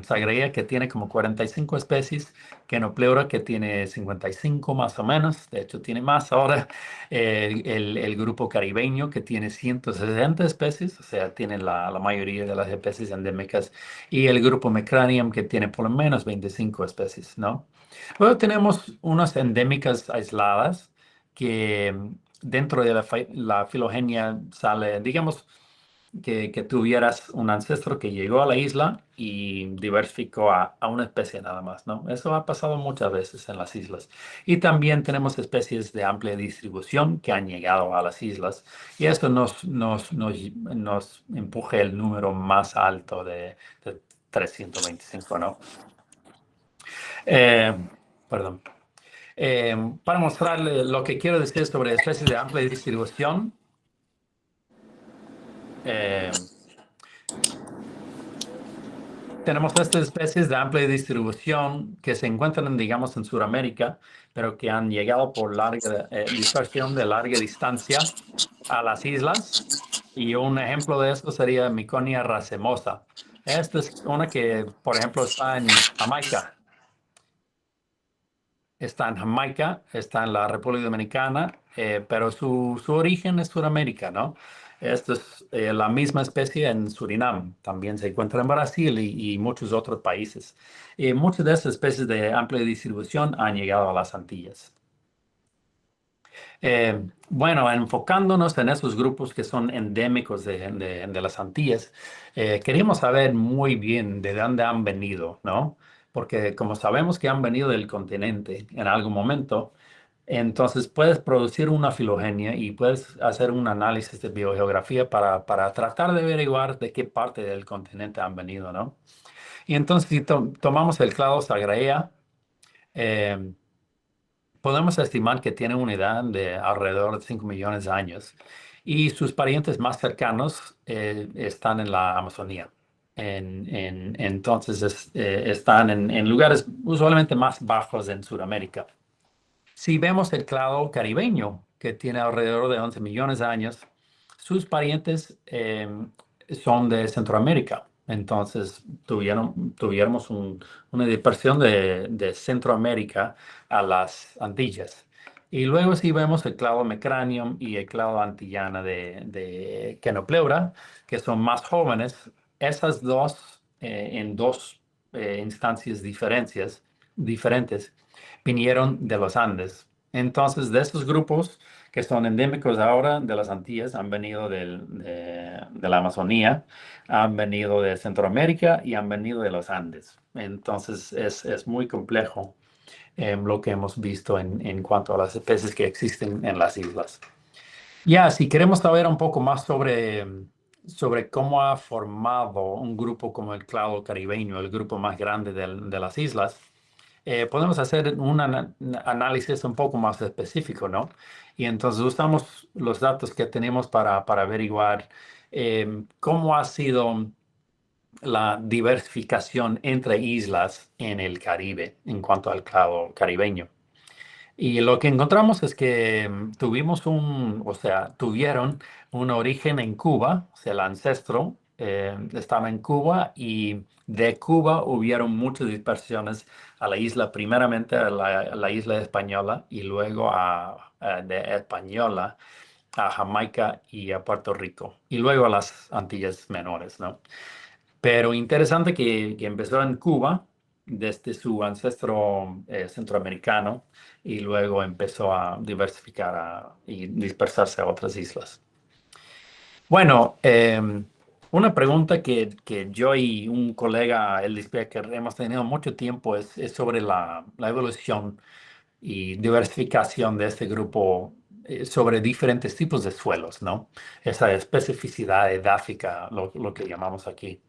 Sagraea, que tiene como 45 especies, Kenopleura, que tiene 55 más o menos, de hecho tiene más ahora, el grupo caribeño, que tiene 160 especies, o sea, tiene la mayoría de las especies endémicas, y el grupo Mecranium, que tiene por lo menos 25 especies, ¿no? Luego tenemos unas endémicas aisladas, que dentro de la filogenia sale, digamos, que tuvieras un ancestro que llegó a la isla y diversificó a una especie nada más, ¿no? Eso ha pasado muchas veces en las islas. Y también tenemos especies de amplia distribución que han llegado a las islas y esto nos empuje el número más alto de 325, ¿no? Perdón. Para mostrarle lo que quiero decir sobre especies de amplia distribución, tenemos estas especies de amplia distribución que se encuentran, digamos, en Sudamérica, pero que han llegado por dispersión de larga distancia a las islas. Y un ejemplo de esto sería Miconia racemosa. Esta es una que, por ejemplo, está en Jamaica. Está en Jamaica, está en la República Dominicana, pero su origen es Sudamérica, ¿no? Esta es la misma especie en Surinam. También se encuentra en Brasil y muchos otros países. Muchas de estas especies de amplia distribución han llegado a las Antillas. Bueno, enfocándonos en esos grupos que son endémicos de las Antillas, queríamos saber muy bien de dónde han venido, ¿no? Porque como sabemos que han venido del continente en algún momento, entonces puedes producir una filogenia y puedes hacer un análisis de biogeografía para tratar de averiguar de qué parte del continente han venido, ¿no? Y entonces si tomamos el clado Sagraea, eh, podemos estimar que tiene una edad de alrededor de 5 millones de años y sus parientes más cercanos están en la Amazonía. Entonces están en lugares usualmente más bajos en Sudamérica. Si vemos el clado caribeño, que tiene alrededor de 11 millones de años, sus parientes son de Centroamérica. Entonces tuviéramos una dispersión de Centroamérica a las Antillas. Y luego si vemos el clado Mecranium y el clado antillana de Kenopleura, que son más jóvenes, esas dos en dos instancias diferentes vinieron de los Andes. Entonces, de estos grupos que son endémicos ahora de las Antillas, han venido de la Amazonía, han venido de Centroamérica y han venido de los Andes. Entonces, es muy complejo lo que hemos visto en cuanto a las especies que existen en las islas. Ya, si queremos saber un poco más sobre cómo ha formado un grupo como el clado caribeño, el grupo más grande de las islas, podemos hacer un análisis un poco más específico, ¿no? Y entonces usamos los datos que tenemos para averiguar cómo ha sido la diversificación entre islas en el Caribe en cuanto al clado caribeño. Y lo que encontramos es que tuvieron un origen en Cuba, o sea, el ancestro estaba en Cuba y de Cuba hubieron muchas dispersiones a la isla, primeramente a la isla española y luego de Española a Jamaica y a Puerto Rico y luego a las Antillas Menores, ¿no? Pero interesante que empezó en Cuba desde su ancestro centroamericano y luego empezó a diversificar y dispersarse a otras islas. Bueno, una pregunta que yo y un colega, Eldis Becker, hemos tenido mucho tiempo es sobre la evolución y diversificación de este grupo sobre diferentes tipos de suelos, ¿no? Esa especificidad edáfica, lo que llamamos aquí.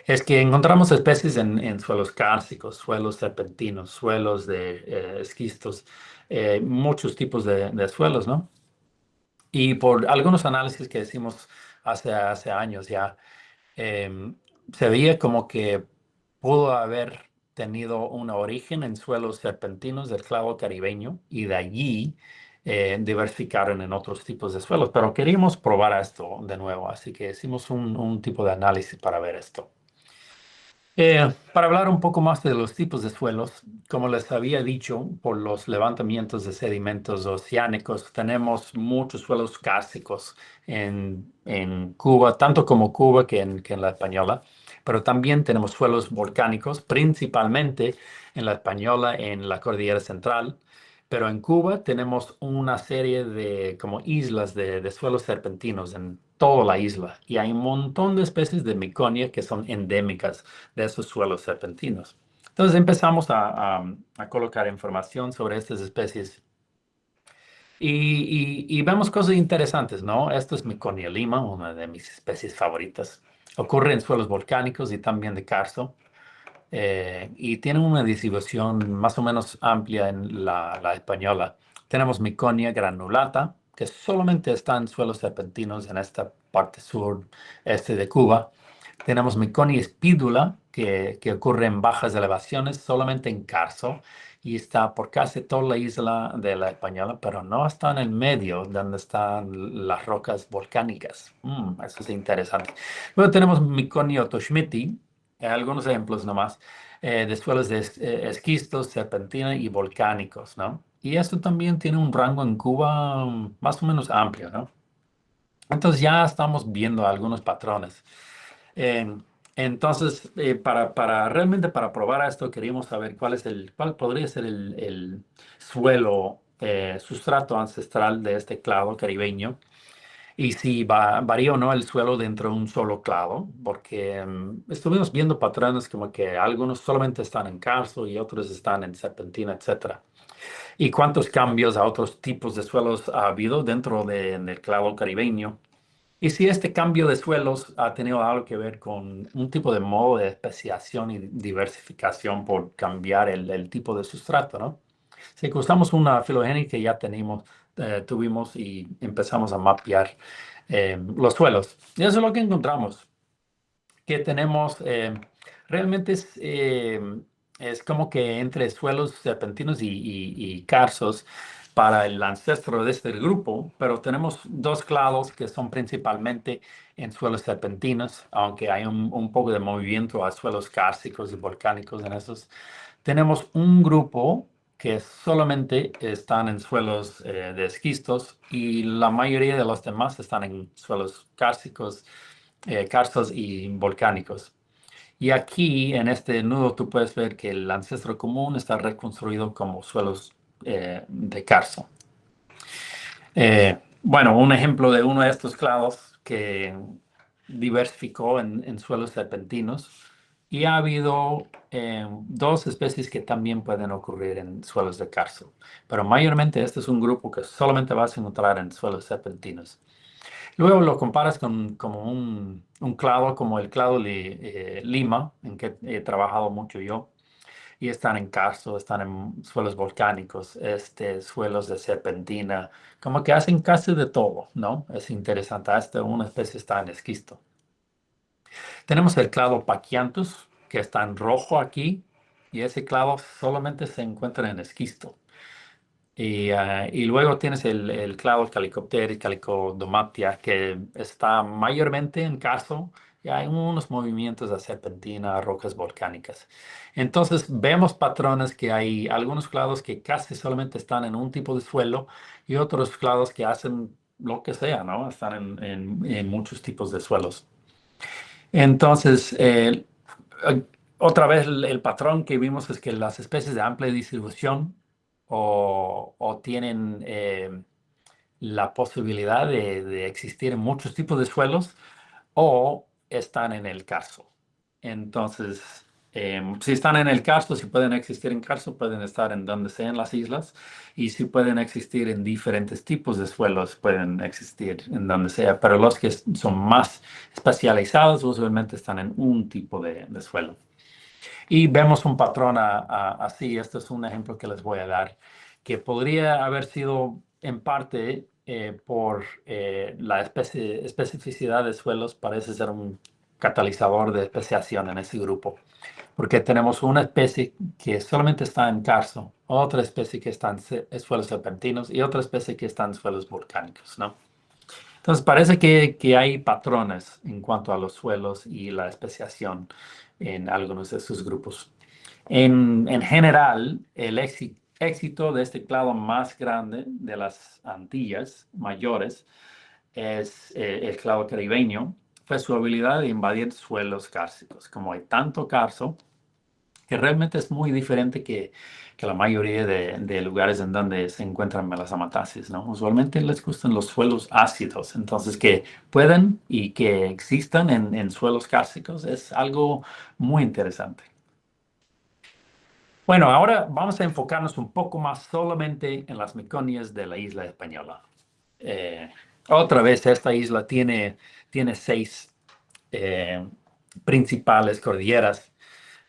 Es que encontramos especies en suelos kársticos, suelos serpentinos, suelos de esquistos, muchos tipos de suelos, ¿no? Y por algunos análisis que hicimos hace años ya, em, se veía como que pudo haber tenido un origen en suelos serpentinos del clado caribeño y de allí diversificaron en otros tipos de suelos. Pero queríamos probar esto de nuevo, así que hicimos un tipo de análisis para ver esto. Para hablar un poco más de los tipos de suelos, como les había dicho, por los levantamientos de sedimentos oceánicos, tenemos muchos suelos kársticos en Cuba, tanto como Cuba que en la Española, pero también tenemos suelos volcánicos, principalmente en la Española, en la Cordillera Central, pero en Cuba tenemos una serie de como islas de suelos serpentinos en toda la isla y hay un montón de especies de miconia que son endémicas de esos suelos serpentinos. Entonces empezamos a colocar información sobre estas especies y vemos cosas interesantes, ¿no? Esto es Miconia lima, una de mis especies favoritas. Ocurre en suelos volcánicos y también de karsto. Y tiene una distribución más o menos amplia en la española. Tenemos Miconia granulata, que solamente está en suelos serpentinos en esta parte sur este de Cuba. Tenemos Miconia espídula, que ocurre en bajas elevaciones, solamente en karsto, y está por casi toda la isla de la Española, pero no está en el medio, donde están las rocas volcánicas. Eso es interesante. Luego tenemos Miconia otoschmiti, algunos ejemplos nomás, de suelos de esquistos, serpentina y volcánicos, ¿no? Y esto también tiene un rango en Cuba más o menos amplio, ¿no? Entonces ya estamos viendo algunos patrones. Eh, entonces, realmente para probar esto, queríamos saber cuál podría ser el suelo, sustrato ancestral de este clado caribeño y si varía o no el suelo dentro de un solo clado, porque estuvimos viendo patrones como que algunos solamente están en karsto y otros están en serpentina, etcétera. Y cuántos cambios a otros tipos de suelos ha habido dentro del clado caribeño. Y si este cambio de suelos ha tenido algo que ver con un tipo de modo de especiación y diversificación por cambiar el tipo de sustrato, ¿no? Si usamos una filogenia que ya tuvimos y empezamos a mapear los suelos. Y eso es lo que encontramos, que tenemos, realmente es como que entre suelos serpentinos y karsos para el ancestro de este grupo, pero tenemos dos clados que son principalmente en suelos serpentinos, aunque hay un poco de movimiento a suelos kársticos y volcánicos en esos. Tenemos un grupo que solamente están en suelos de esquistos y la mayoría de los demás están en suelos kársticos, karstos y volcánicos. Y aquí en este nudo tú puedes ver que el ancestro común está reconstruido como suelos de karsto. Bueno, un ejemplo de uno de estos clados que diversificó en suelos serpentinos y ha habido dos especies que también pueden ocurrir en suelos de karsto, pero mayormente este es un grupo que solamente vas a encontrar en suelos serpentinos. Luego lo comparas con como un clado como el clado de Lima, en que he trabajado mucho yo, y están en karsto, están en suelos volcánicos, suelos de serpentina, como que hacen casi de todo, ¿no? Es interesante, hasta una especie está en esquisto. Tenemos el clado Paquianthus, que está en rojo aquí, y ese clado solamente se encuentra en esquisto. Y luego tienes el clado Chalicopteris, Chalicodomatia, que está mayormente en karsto y hay unos movimientos de serpentina, rocas volcánicas. Entonces vemos patrones que hay algunos clados que casi solamente están en un tipo de suelo y otros clados que hacen lo que sea, ¿no? Están en muchos tipos de suelos. Entonces, otra vez el patrón que vimos es que las especies de amplia distribución o tienen la posibilidad de existir en muchos tipos de suelos o están en el karsto. Entonces, si están en el karsto, si pueden existir en karsto, pueden estar en donde sea en las islas. Y si pueden existir en diferentes tipos de suelos, pueden existir en donde sea. Pero los que son más especializados usualmente están en un tipo de suelo. Y vemos un patrón así. Este es un ejemplo que les voy a dar, que podría haber sido en parte por la especificidad de suelos, parece ser un catalizador de especiación en ese grupo. Porque tenemos una especie que solamente está en karsto, otra especie que está en suelos serpentinos y otra especie que está en suelos volcánicos, ¿no? Entonces parece que hay patrones en cuanto a los suelos y la especiación en algunos de sus grupos. En general, el éxito de este clado más grande de las Antillas mayores es el clado caribeño, fue su habilidad de invadir suelos kársticos. Como hay tanto karsto, que realmente es muy diferente que la mayoría de lugares en donde se encuentran melasomataceae, ¿no? Usualmente les gustan los suelos ácidos, entonces que puedan y que existan en suelos kársticos es algo muy interesante. Bueno, ahora vamos a enfocarnos un poco más solamente en las meconias de la isla española. Eh, Otra vez, esta isla tiene 6 principales cordilleras.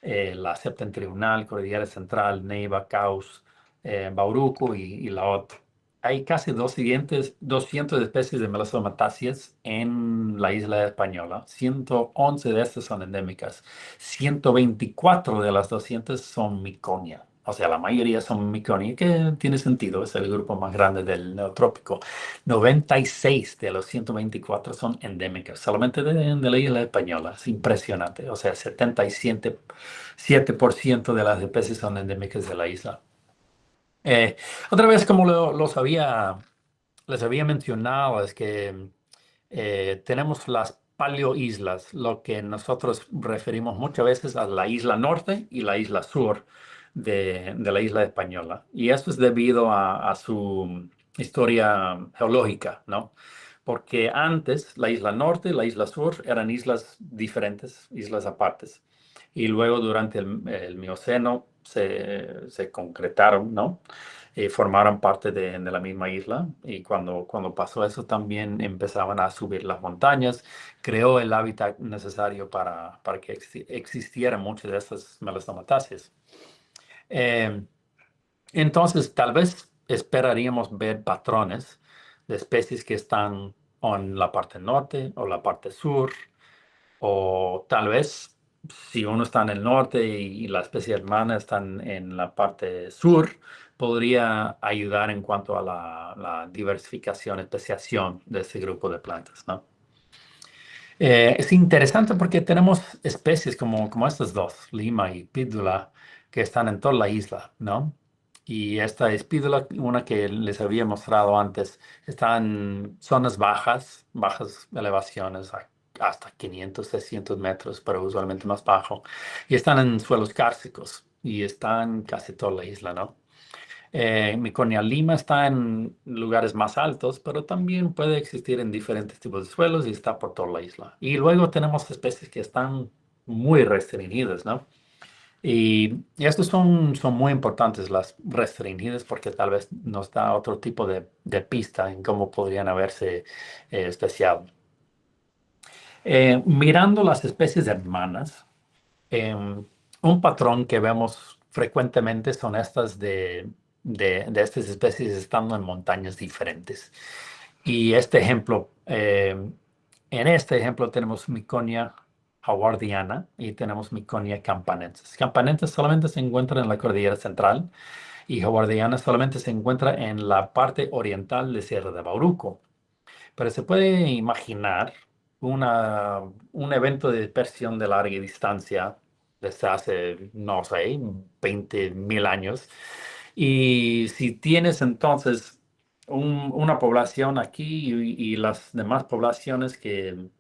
La septentrional, Cordillera Central, Neiva, Caus, Bauruco y Laot. Hay casi 200 especies de melasomataceae en la isla española. 111 de estas son endémicas. 124 de las 200 son miconia. O sea, la mayoría son Miconia, que tiene sentido, es el grupo más grande del neotrópico. 96 de los 124 son endémicas, solamente de la isla española. Es impresionante. O sea, 77% de las especies son endémicas de la isla. Otra vez, como les había mencionado, es que tenemos las paleoislas, lo que nosotros referimos muchas veces a la isla norte y la isla sur de la isla española. Y eso es debido a su historia geológica, ¿no? Porque antes la isla norte y la isla sur eran islas diferentes, islas apartes. Y luego durante el Mioceno se concretaron, ¿no? Formaron parte de la misma isla y cuando pasó eso también empezaban a subir las montañas, creó el hábitat necesario para que existieran muchas de estas melastomatáceas. Eh, entonces, tal vez esperaríamos ver patrones de especies que están en la parte norte o la parte sur, o tal vez si uno está en el norte y la especie hermana están en la parte sur, podría ayudar en cuanto a la diversificación, especiación de ese grupo de plantas, ¿no? Es interesante porque tenemos especies como estas dos, lima y pídula, que están en toda la isla, ¿no? Y esta espídula, una que les había mostrado antes, está en zonas bajas elevaciones, hasta 500, 600 metros, pero usualmente más bajo. Y están en suelos kársticos y están casi toda la isla, ¿no? Miconia lima está en lugares más altos, pero también puede existir en diferentes tipos de suelos y está por toda la isla. Y luego tenemos especies que están muy restringidas, ¿no? Y estos son muy importantes, las restringidas, porque tal vez nos da otro tipo de pista en cómo podrían haberse especiado. Mirando las especies hermanas, un patrón que vemos frecuentemente son estas de estas especies estando en montañas diferentes. Y en este ejemplo tenemos Miconia howardiana y tenemos Miconia campanensis. Campanensis solamente se encuentra en la cordillera central y howardiana solamente se encuentra en la parte oriental de Sierra de Bauruco. Pero se puede imaginar un evento de dispersión de larga distancia desde hace, no sé, 20.000 años. Y si tienes entonces una población aquí y las demás poblaciones que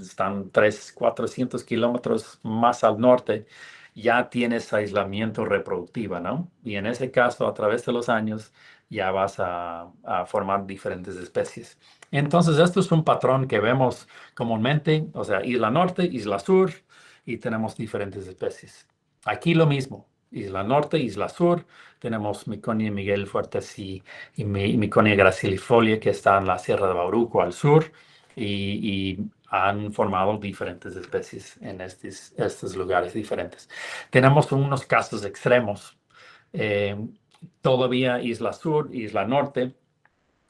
están 300, 400 kilómetros más al norte, ya tienes aislamiento reproductivo, ¿no? Y en ese caso, a través de los años, ya vas a formar diferentes especies. Entonces, esto es un patrón que vemos comúnmente, o sea, isla norte, isla sur, y tenemos diferentes especies. Aquí lo mismo, isla norte, isla sur, tenemos Miconia Miguel Fuertes y Miconia gracilifolia, que está en la Sierra de Bauruco al sur, y han formado diferentes especies en estos lugares diferentes. Tenemos unos casos extremos, eh, todavía isla sur, isla norte.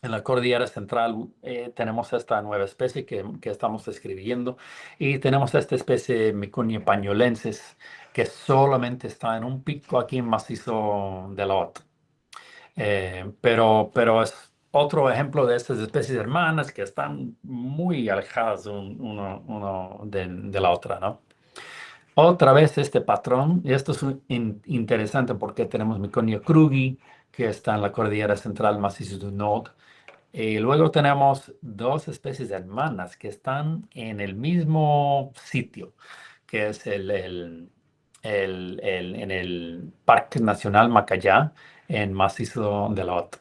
En la cordillera central tenemos esta nueva especie que estamos describiendo y tenemos esta especie Miconia pañolensis que solamente está en un pico aquí en macizo de la Ota. Pero es otro ejemplo de estas especies hermanas que están muy alejadas uno de la otra, ¿no? Otra vez este patrón, y esto es interesante porque tenemos Miconia krugi, que está en la cordillera central macizo de Nord. Y luego tenemos dos especies hermanas que están en el mismo sitio, que es en el Parque Nacional Macayá, en Macizo de la Ota.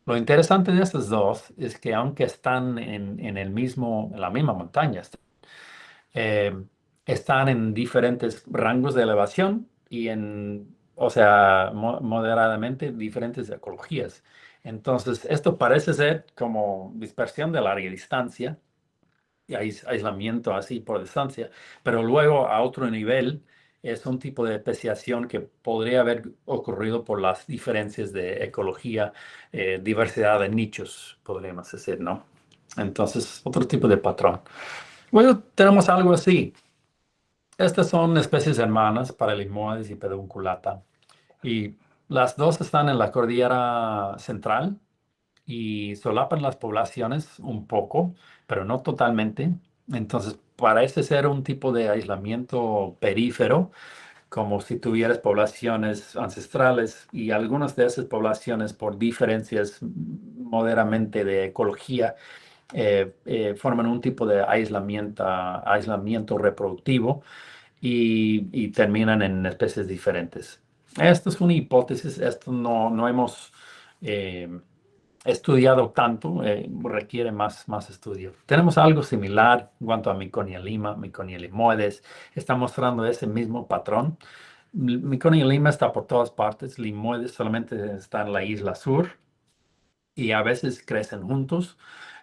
Lo interesante de estas dos es que aunque están en la misma montaña, eh, están en diferentes rangos de elevación y o sea, moderadamente diferentes ecologías. Entonces, esto parece ser como dispersión de larga distancia y aislamiento así por distancia, pero luego a otro nivel es un tipo de especiación que podría haber ocurrido por las diferencias de ecología, diversidad de nichos, podríamos decir, ¿no? Entonces, otro tipo de patrón. Bueno, tenemos algo así. Estas son especies hermanas para Paralimoides y Pedunculata. Y Las dos están en la cordillera central y solapan las poblaciones un poco, pero no totalmente. Entonces, parece ser un tipo de aislamiento perífero, como si tuvieras poblaciones ancestrales y algunas de esas poblaciones, por diferencias moderadamente de ecología, forman un tipo de aislamiento reproductivo y terminan en especies diferentes. Esto es una hipótesis, esto no hemos eh, estudiado tanto, requiere más estudio. Tenemos algo similar en cuanto a Miconia lima, Miconia limoides, está mostrando ese mismo patrón. Miconia lima está por todas partes, limoides solamente está en la isla sur y a veces crecen juntos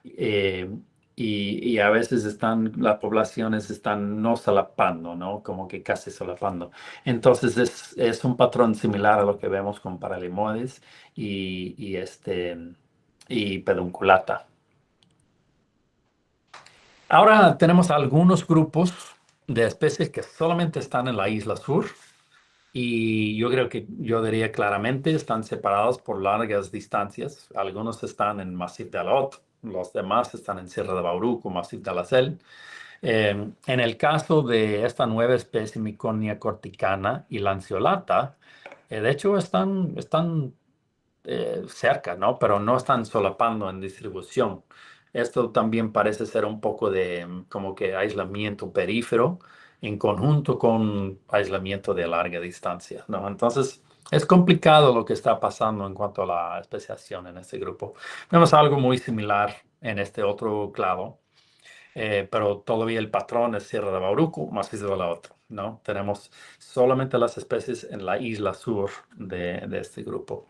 eh, y a veces las poblaciones están no solapando, ¿no? Como que casi solapando. Entonces es un patrón similar a lo que vemos con Paralimoides y Pedunculata. Ahora tenemos algunos grupos de especies que solamente están en la isla sur. Y yo diría claramente, están separados por largas distancias. Algunos están en Massif de Alot, los demás están en Sierra de Bauruco, Massif de la Selle. En el caso de esta nueva especie, Miconia corticana y lanceolata, de hecho están cerca, ¿no? Pero no están solapando en distribución. Esto también parece ser un poco de como que aislamiento perífero en conjunto con aislamiento de larga distancia, ¿no? Entonces, es complicado lo que está pasando en cuanto a la especiación en este grupo. Vemos algo muy similar en este otro clado, pero todavía el patrón es Sierra de Bauruco, Macizo de la otra, ¿no? Tenemos solamente las especies en la isla sur de este grupo.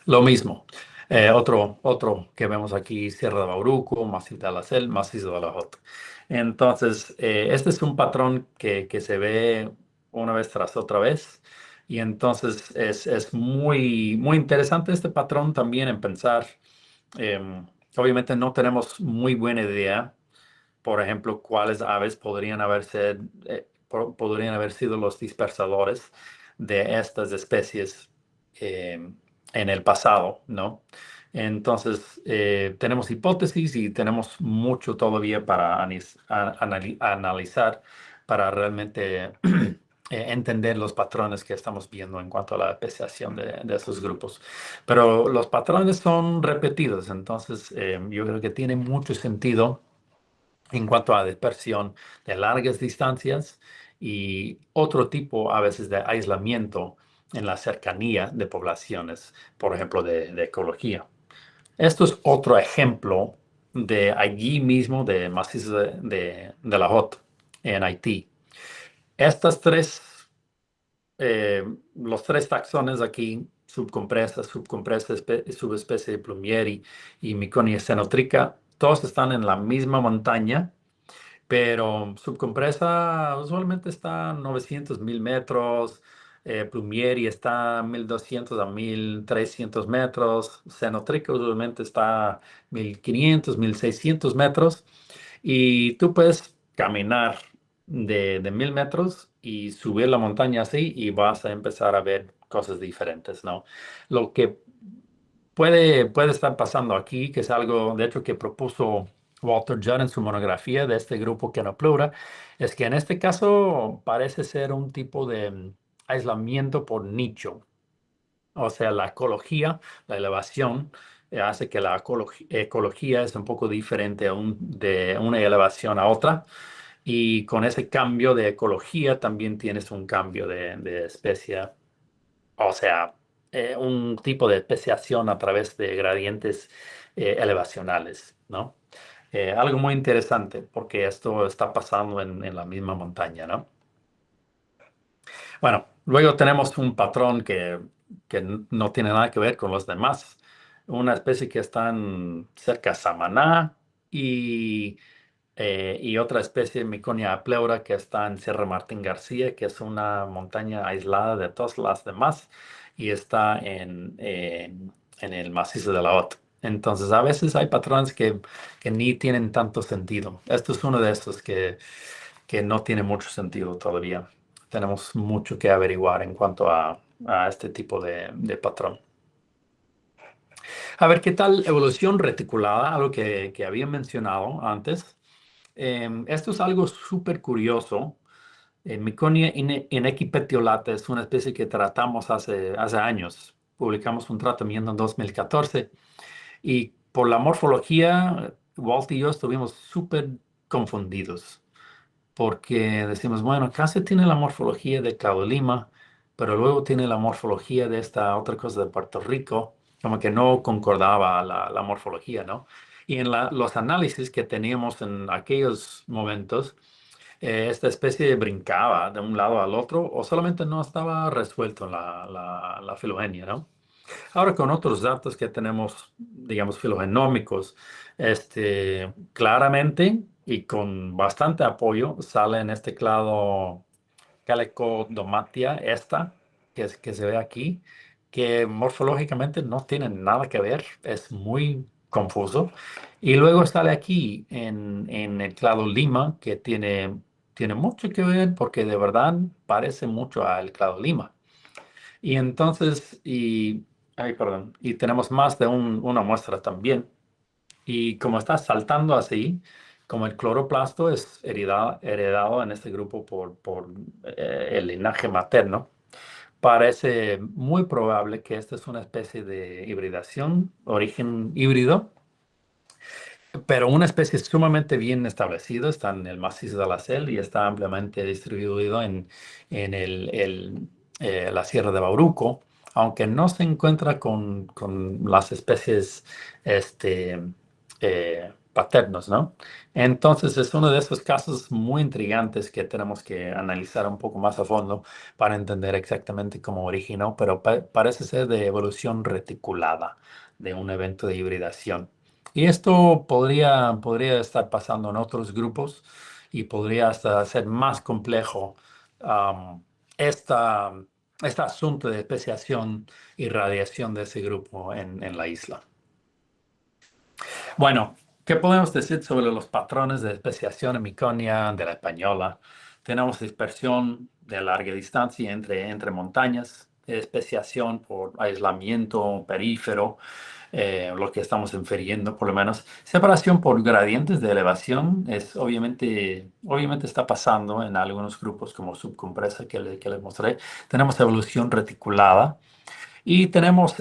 Lo mismo. Otro que vemos aquí, Sierra de Bauruco, Macizo de la Selle, Macizo de la Jota. Entonces, este es un patrón que se ve una vez tras otra vez. Y entonces es muy interesante este patrón también en pensar. Obviamente no tenemos muy buena idea, por ejemplo, cuáles aves podrían haber sido los dispersadores de estas especies eh, en el pasado, ¿no? Entonces, tenemos hipótesis y tenemos mucho todavía para analizar para realmente entender los patrones que estamos viendo en cuanto a la especiación de esos grupos. Pero los patrones son repetidos, entonces yo creo que tiene mucho sentido en cuanto a dispersión de largas distancias y otro tipo a veces de aislamiento en la cercanía de poblaciones, por ejemplo, de ecología. Esto es otro ejemplo de allí mismo, de macizo de la Jota, en Haití. Estas los tres taxones aquí, subcompresa, subespecie de Plumieri y Miconia cenotrica, todos están en la misma montaña, pero subcompresa usualmente está a 900.000 metros, Plumieri está a 1.200 a 1.300 metros, Cenotrica usualmente está a 1.500, 1.600 metros, y tú puedes caminar de 1.000 metros y subir la montaña así y vas a empezar a ver cosas diferentes, ¿no? Lo que puede estar pasando aquí, que es algo, de hecho, que propuso Walter Judd en su monografía de este grupo Chenopleura, es que en este caso parece ser un tipo de aislamiento por nicho. O sea, la ecología, la elevación, hace que la ecología es un poco diferente de una elevación a otra. Y con ese cambio de ecología también tienes un cambio de especie, o sea, un tipo de especiación a través de gradientes elevacionales, ¿no? Algo muy interesante porque esto está pasando en la misma montaña, ¿no? Bueno, luego tenemos un patrón que no tiene nada que ver con los demás. Una especie que está cerca de Samaná y otra especie, Miconia pleura, que está en Sierra Martín García, que es una montaña aislada de todas las demás y está en el macizo de la Ota. Entonces, a veces hay patrones que ni tienen tanto sentido. Esto es uno de estos que no tiene mucho sentido todavía. Tenemos mucho que averiguar en cuanto a a este tipo de patrón. A ver, ¿qué tal evolución reticulada? Algo que había mencionado antes. Esto es algo súper curioso. Miconia inequipetiolata es una especie que tratamos hace años. Publicamos un tratamiento en 2014 y por la morfología, Walt y yo estuvimos súper confundidos porque decimos, bueno, casi tiene la morfología de Claudolima, pero luego tiene la morfología de esta otra cosa de Puerto Rico, como que no concordaba la morfología, ¿no? Y en los análisis que teníamos en aquellos momentos, esta especie brincaba de un lado al otro o solamente no estaba resuelto la filogenia, ¿no? Ahora con otros datos que tenemos, digamos, filogenómicos, claramente y con bastante apoyo sale en este clado Calicodomatia esta, que se ve aquí, que morfológicamente no tiene nada que ver, es muy confuso. Y luego sale aquí en el clado Lima, que tiene mucho que ver porque de verdad parece mucho al clado Lima. Y entonces, ay, perdón, y tenemos más de una muestra también. Y como está saltando así, como el cloroplasto es heredado en este grupo por el linaje materno, parece muy probable que esta es una especie de hibridación, origen híbrido, pero una especie sumamente bien establecida, está en el macizo de la Sel y está ampliamente distribuido en la Sierra de Bauruco, aunque no se encuentra con las especies paternos, ¿no? Entonces es uno de esos casos muy intrigantes que tenemos que analizar un poco más a fondo para entender exactamente cómo originó, pero parece ser de evolución reticulada, de un evento de hibridación. Y esto podría estar pasando en otros grupos y podría hasta ser más complejo um, esta, este asunto de especiación y radiación de ese grupo en la isla. Bueno, ¿qué podemos decir sobre los patrones de especiación en Miconia de la Española? Tenemos dispersión de larga distancia entre montañas, especiación por aislamiento perífero, lo que estamos infiriendo por lo menos. Separación por gradientes de elevación es obviamente está pasando en algunos grupos como subcompresa que les mostré. Tenemos evolución reticulada y tenemos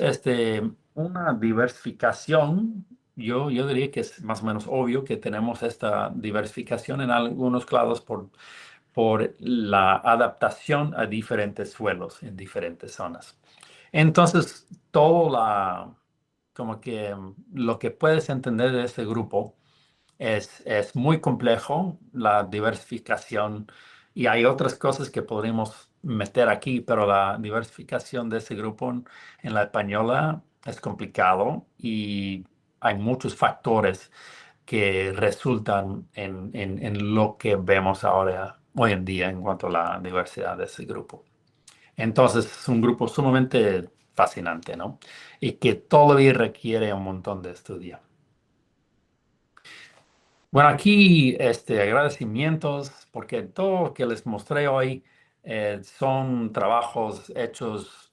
una diversificación. Yo diría que es más o menos obvio que tenemos esta diversificación en algunos clados por la adaptación a diferentes suelos en diferentes zonas. Entonces, como que lo que puedes entender de este grupo es muy complejo, la diversificación, y hay otras cosas que podríamos meter aquí, pero la diversificación de ese grupo en la española es complicado y hay muchos factores que resultan en lo que vemos ahora, hoy en día, en cuanto a la diversidad de ese grupo. Entonces, es un grupo sumamente fascinante, ¿no? Y que todavía requiere un montón de estudio. Bueno, aquí agradecimientos porque todo lo que les mostré hoy son trabajos hechos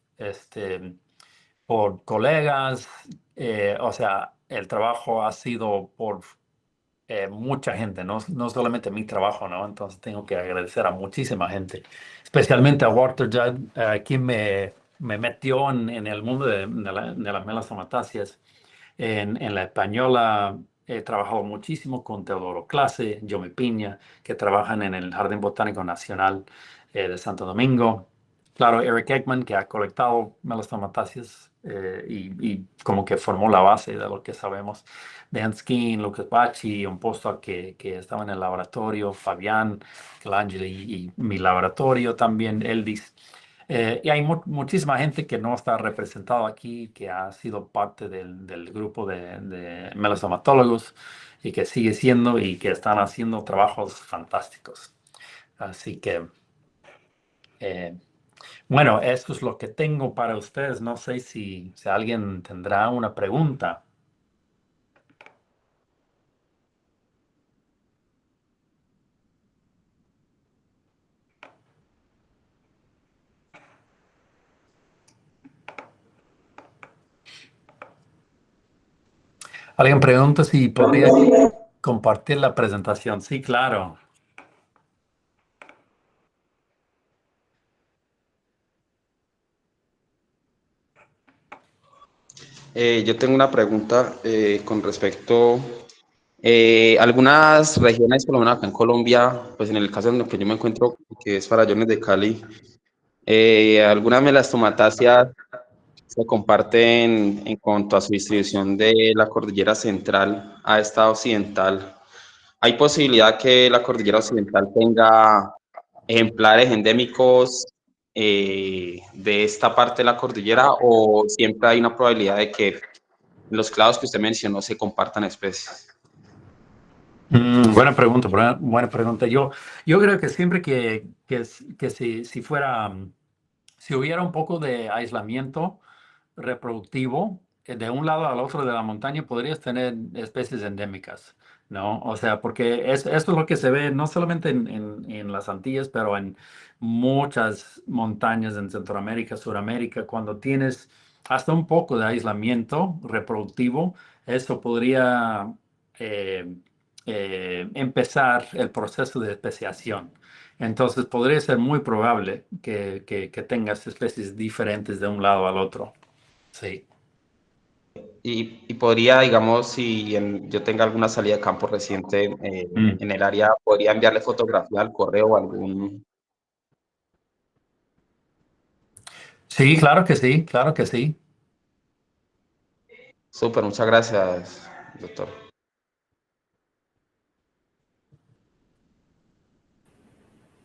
por colegas, o sea, el trabajo ha sido por mucha gente, no solamente mi trabajo, ¿no? Entonces tengo que agradecer a muchísima gente, especialmente a Walter Judd, quien me metió en el mundo de las melastomatáceas. En la española he trabajado muchísimo con Teodoro Clase, Yomi Piña, que trabajan en el Jardín Botánico Nacional de Santo Domingo. Claro, Eric Ekman, que ha colectado melastomatáceas y como que formó la base de lo que sabemos. Dan Skeen, Lucas Bacci, un postdoc que estaba en el laboratorio, Fabián, Calangeli y mi laboratorio también, Eldis. Y hay muchísima gente que no está representada aquí, que ha sido parte del grupo de melastomatólogos y que sigue siendo y que están haciendo trabajos fantásticos. Así que, eh, bueno, esto es lo que tengo para ustedes. No sé si alguien tendrá una pregunta. Alguien pregunta si podría compartir la presentación. Sí, claro. Yo tengo una pregunta con respecto algunas regiones, por lo menos acá en Colombia, pues en el caso en el que yo me encuentro, que es Farallones de Cali, algunas melastomatáceas se comparten en cuanto a su distribución de la cordillera central a esta occidental. ¿Hay posibilidad que la cordillera occidental tenga ejemplares endémicos de esta parte de la cordillera o siempre hay una probabilidad de que en los clados que usted mencionó se compartan especies? Buena pregunta, buena pregunta. Yo creo que siempre que si fuera, si hubiera un poco de aislamiento reproductivo, de un lado al otro de la montaña podrías tener especies endémicas, ¿no? O sea, porque esto es lo que se ve no solamente en las Antillas, pero en muchas montañas en Centroamérica, Suramérica, cuando tienes hasta un poco de aislamiento reproductivo, eso podría eh, empezar el proceso de especiación. Entonces podría ser muy probable que tengas especies diferentes de un lado al otro. Sí. Y podría, digamos, si yo tenga alguna salida de campo reciente Mm. en el área, podría enviarle fotografía al correo o algún... Sí, claro que sí, claro que sí. Súper, muchas gracias, doctor.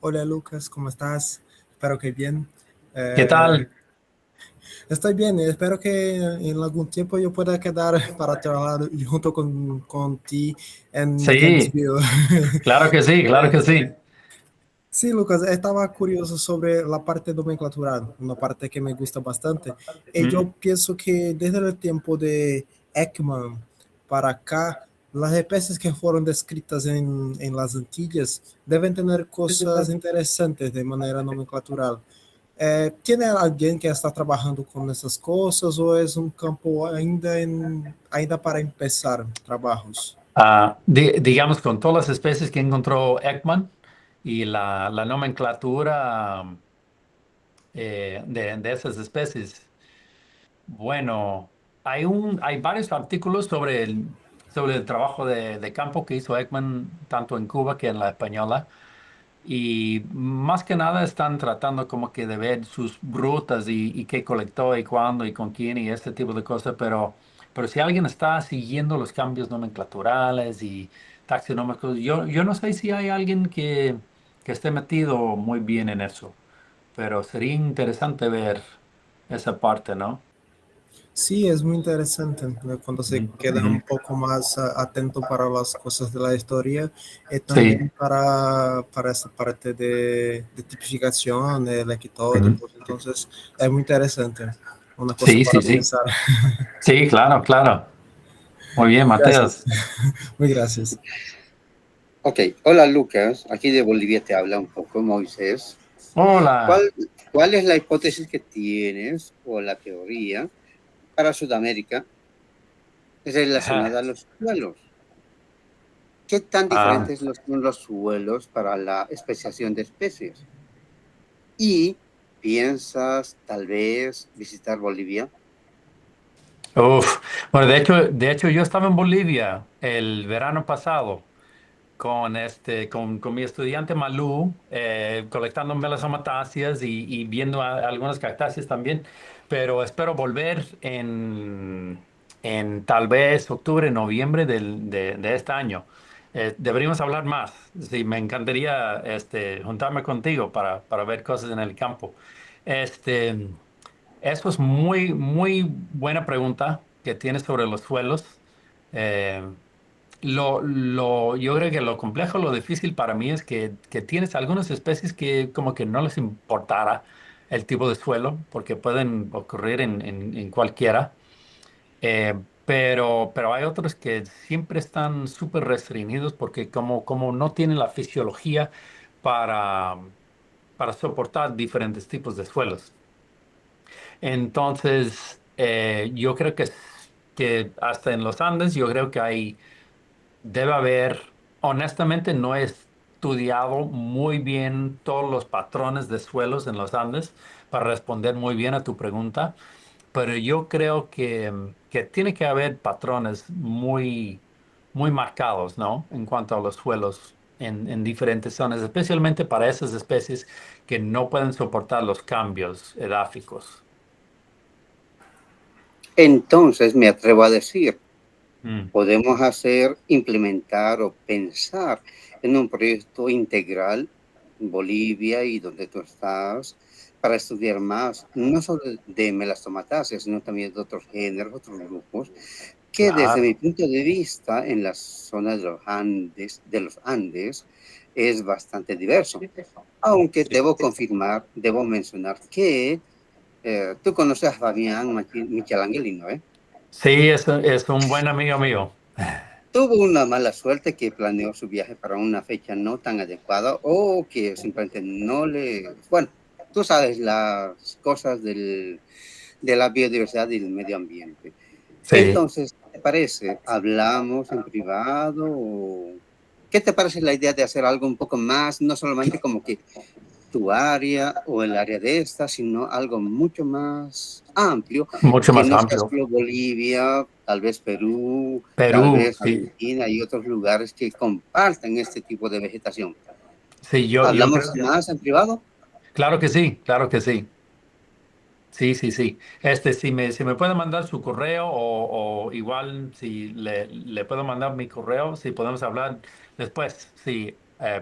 Hola Lucas, ¿cómo estás? Espero que bien. ¿Qué Eh, tal? Estoy bien y espero que en algún tiempo yo pueda quedar para trabajar junto con ti en Sí, Gainesville. claro que sí, claro que sí. Sí, Lucas, estaba curioso sobre la parte nomenclatural, una parte que me gusta bastante. Y Mm. yo pienso que desde el tiempo de Ekman para acá, las especies que fueron descritas en las Antillas deben tener cosas interesantes de manera nomenclatural. ¿Tiene alguien que está trabajando con esas cosas o es un campo ainda para empezar trabajos? Digamos, con todas las especies que encontró Ekman y la nomenclatura de esas especies. Bueno, hay varios artículos sobre el trabajo de campo que hizo Ekman, tanto en Cuba que en la española. Y más que nada están tratando como que de ver sus rutas y qué colectó y cuándo y con quién y este tipo de cosas, pero si alguien está siguiendo los cambios nomenclaturales y taxonómicos, yo no sé si hay alguien que esté metido muy bien en eso, pero sería interesante ver esa parte, ¿no? Sí, es muy interesante cuando se Ujú, queda ujú. un poco más atento para las cosas de la historia y Sí. también para esta parte de tipificación, el Ujú. ectotipos. Entonces, es muy interesante. Una cosa Sí, para sí, sí. pensar. Sí, claro, claro. Muy bien, Gracias. Mateos. Muy gracias. Ok, hola Lucas, aquí de Bolivia te habla un poco Moisés. Hola. ¿Cuál, cuál es la hipótesis que tienes o la teoría para Sudamérica relacionada a los suelos? ¿Qué tan Ah, diferentes son los suelos para la especiación de especies? ¿Y piensas tal vez visitar Bolivia? uf. Bueno, de hecho, yo estaba en Bolivia el verano pasado con mi estudiante Malú, colectando melasomatáceas y viendo algunas cactáceas también, pero espero volver en tal vez octubre, noviembre de este año. Deberíamos hablar más. Sí, me encantaría juntarme contigo para ver cosas en el campo. Este, Eso es muy, muy buena pregunta que tienes sobre los suelos. Eh, yo creo que lo complejo, lo difícil para mí es que tienes algunas especies que como que no les importara el tipo de suelo, porque pueden ocurrir en cualquiera. Pero hay otros que siempre están súper restringidos porque como no tienen la fisiología para, para soportar diferentes tipos de suelos. Entonces, yo creo que que hasta en los Andes yo creo que debe haber, honestamente no he estudiado muy bien todos los patrones de suelos en los Andes para responder muy bien a tu pregunta, pero yo creo que tiene que haber patrones muy marcados, ¿no? En cuanto a los suelos en diferentes zonas, especialmente para esas especies que no pueden soportar los cambios edáficos. Entonces me atrevo a decir, Mm. podemos implementar o pensar en un proyecto integral en Bolivia y donde tú estás para estudiar más, no solo de melastomatasia, sino también de otros géneros, otros grupos, que desde mi Claro. punto de vista en la zona de los Andes es bastante diverso. Aunque Sí. debo mencionar que tú conoces a Fabián Michelangeli, ¿no? Sí, es un buen amigo mío. Tuvo una mala suerte que planeó su viaje para una fecha no tan adecuada o que simplemente no le... Bueno, tú sabes las cosas de la biodiversidad y del medio ambiente. Sí. Entonces, ¿qué te parece? ¿Hablamos en privado? ¿Qué te parece la idea de hacer algo un poco más, no solamente como que tu área o el área de esta, sino algo mucho más amplio, Mucho que más no sea amplio. solo Bolivia, tal vez Perú, tal Perú, vez sí. Argentina y otros lugares que compartan este tipo de vegetación? Sí, yo creo ¿Hablamos que más en privado? claro que sí, claro que sí. Sí, sí, sí. Si me puede mandar su correo o igual si le puedo mandar mi correo, si podemos hablar después, sí,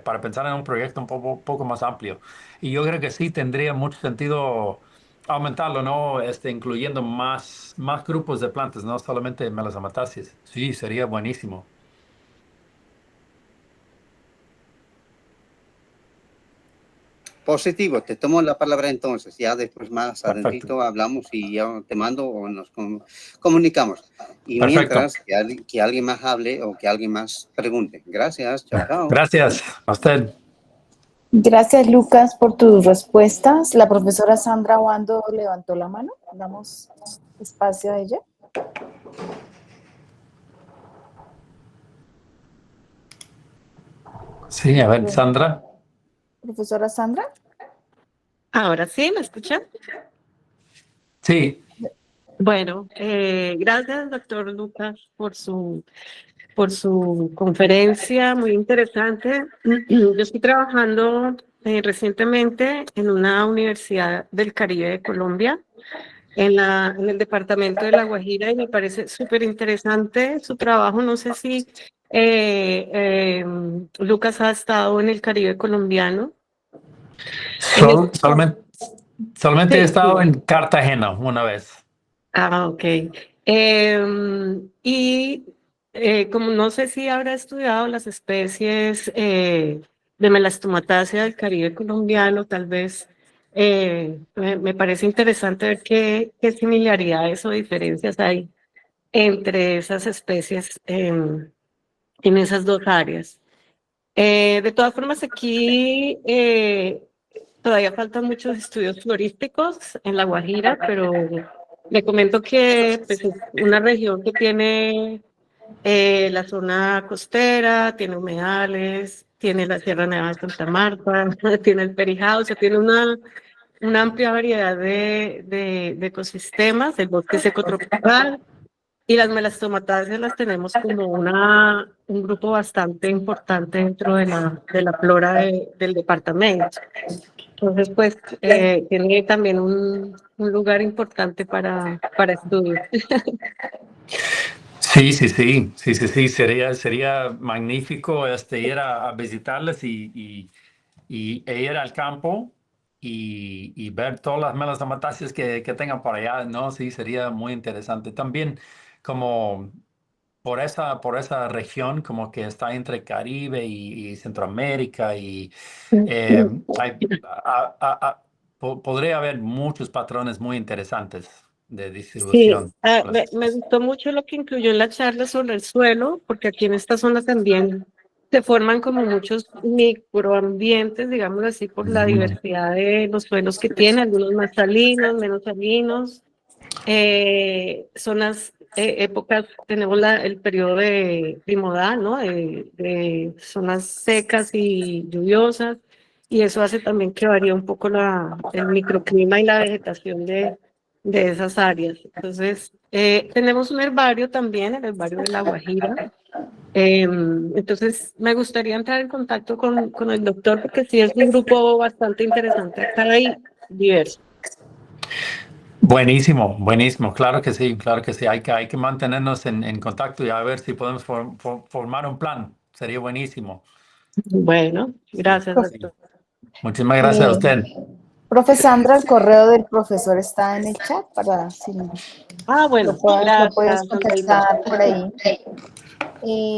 para pensar en un proyecto un poco más amplio. Y yo creo que sí tendría mucho sentido aumentarlo, ¿no? Incluyendo más grupos de plantas, no solamente melasomataceae. Sí, sería buenísimo. Positivo, te tomo la palabra entonces, ya después más Perfecto. adentrito hablamos y ya te mando o nos comunicamos. Y Perfecto. mientras que alguien más hable o que alguien más pregunte. Gracias, chao, chao. Gracias a usted. Gracias, Lucas, por tus respuestas. La profesora Sandra Wando levantó la mano. Damos espacio a ella. Sí, a ver, Sandra. Profesora Sandra. Ahora sí, ¿me escuchan? Sí, Bueno, gracias, doctor Lucas, por su conferencia, muy interesante. Yo estoy trabajando recientemente en una universidad del Caribe de Colombia, en el departamento de La Guajira, y me parece súper interesante su trabajo. No sé si Lucas ha estado en el Caribe colombiano. En solamente he sí, estado sí. en Cartagena una vez. Ah, ok. Y como no sé si habrá estudiado las especies de melastomataceae del Caribe colombiano, tal vez me parece interesante ver qué similaridades o diferencias hay entre esas especies en esas dos áreas. De todas formas, aquí todavía faltan muchos estudios florísticos en La Guajira, pero le comento que pues, es una región que tiene la zona costera, tiene humedales, tiene la Sierra Nevada de Santa Marta, tiene el Perijao, o sea, tiene una amplia variedad de ecosistemas, el bosque seco tropical. Y las melastomatáceas las tenemos como un grupo bastante importante dentro de la flora del departamento. Entonces, pues, tiene también un lugar importante para estudio. Sí, sí, sí, sí, sí, sí, sería magnífico ir a visitarles e ir al campo y ver todas las melastomataceae que tengan por allá, ¿no? Sí, sería muy interesante. También como por esa región como que está entre Caribe y Centroamérica y podría haber muchos patrones muy interesantes de Sí, distribución. me gustó mucho lo que incluyó en la charla sobre el suelo, porque aquí en esta zona también se forman como muchos microambientes, digamos así, por la Ujú. diversidad de los suelos que tiene, algunos más salinos, menos salinos, zonas épocas, tenemos el periodo de primodal, ¿no? De zonas secas y lluviosas, y eso hace también que varíe un poco el microclima y la vegetación de esas áreas. Entonces, tenemos un herbario también, el herbario de La Guajira. Entonces, me gustaría entrar en contacto con el doctor, porque sí es un grupo bastante interesante acá y diverso. Buenísimo, buenísimo. Claro que sí, claro que sí. Hay que mantenernos en contacto y a ver si podemos formar un plan. Sería buenísimo. Bueno, gracias, Profe- doctor. Muchísimas gracias a usted. Profe Sandra, el correo del profesor está en el chat para si Bueno, lo puedes gracias, Andreita. contactar por ahí.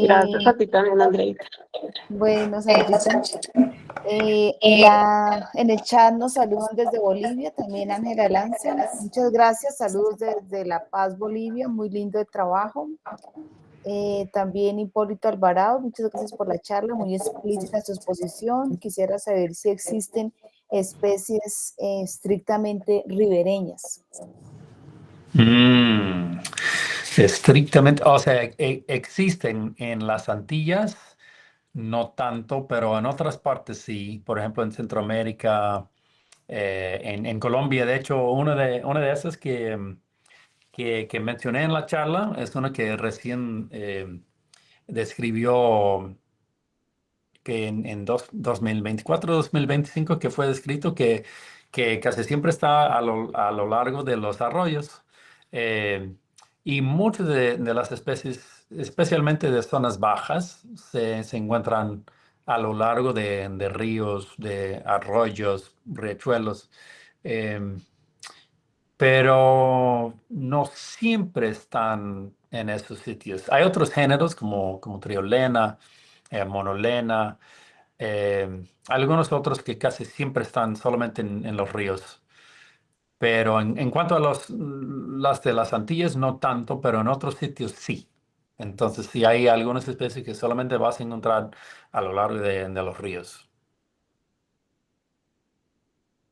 Gracias a ti también, Andreita. Bueno, Sandrita. En el chat nos saludan desde Bolivia, también Ángela Lanza. Muchas gracias, saludos desde La Paz, Bolivia, muy lindo el trabajo. También Hipólito Alvarado, muchas gracias por la charla, muy explícita su exposición. Quisiera saber si existen especies estrictamente ribereñas. Estrictamente, o sea, existen en las Antillas, no tanto, pero en otras partes sí. Por ejemplo, en Centroamérica, en Colombia. De hecho, una de esas que mencioné en la charla es una que recién describió que en 2024-2025 que fue descrito que casi siempre está a lo largo de los arroyos. Y muchas de las especies, especialmente de zonas bajas, se encuentran a lo largo de ríos, de arroyos, riachuelos. em, pero no siempre están en esos sitios. Hay otros géneros como triolena, monolena, algunos otros que casi siempre están solamente en los ríos. Pero en cuanto a las de las Antillas, no tanto, pero en otros sitios sí. Entonces sí hay algunas especies que solamente vas a encontrar a lo largo de los ríos.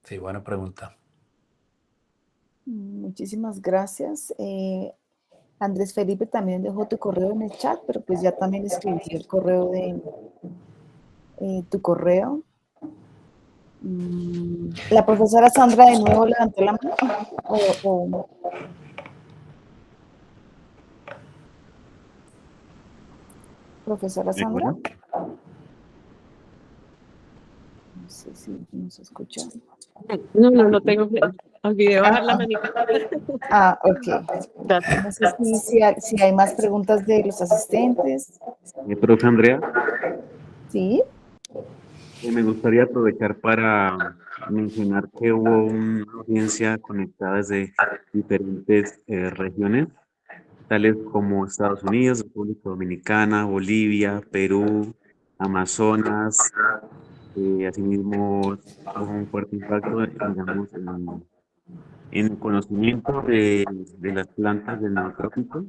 Sí, buena pregunta. Muchísimas gracias. Andrés Felipe también dejó tu correo en el chat, pero pues ya también escribí el correo de tu correo. La profesora Sandra de nuevo levantó la mano. Profesora Sandra. Bueno. No sé si nos escucha. No tengo. Olvidé bajar la manita. Ok. Gracias. No sé si hay más preguntas de los asistentes. Profe Andrea, Sí. me gustaría aprovechar para mencionar que hubo una audiencia conectada desde diferentes regiones, tales como Estados Unidos, República Dominicana, Bolivia, Perú, Amazonas. Asimismo, tuvo un fuerte impacto, digamos, en el conocimiento de las plantas del neotrópico.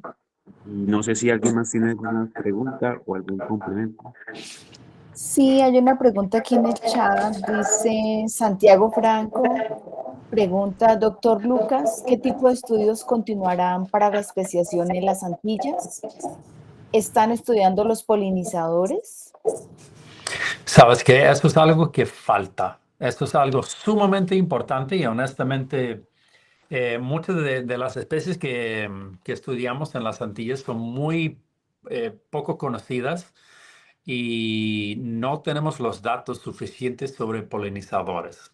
No sé si alguien más tiene alguna pregunta o algún complemento. Sí, hay una pregunta aquí en el chat. Dice Santiago Franco, pregunta, doctor Lucas, ¿qué tipo de estudios continuarán para la especiación en las Antillas? ¿Están estudiando los polinizadores? ¿Sabes qué? Eso es algo que falta. Esto es algo sumamente importante y honestamente muchas de las especies que estudiamos en las Antillas son muy poco conocidas y no tenemos los datos suficientes sobre polinizadores.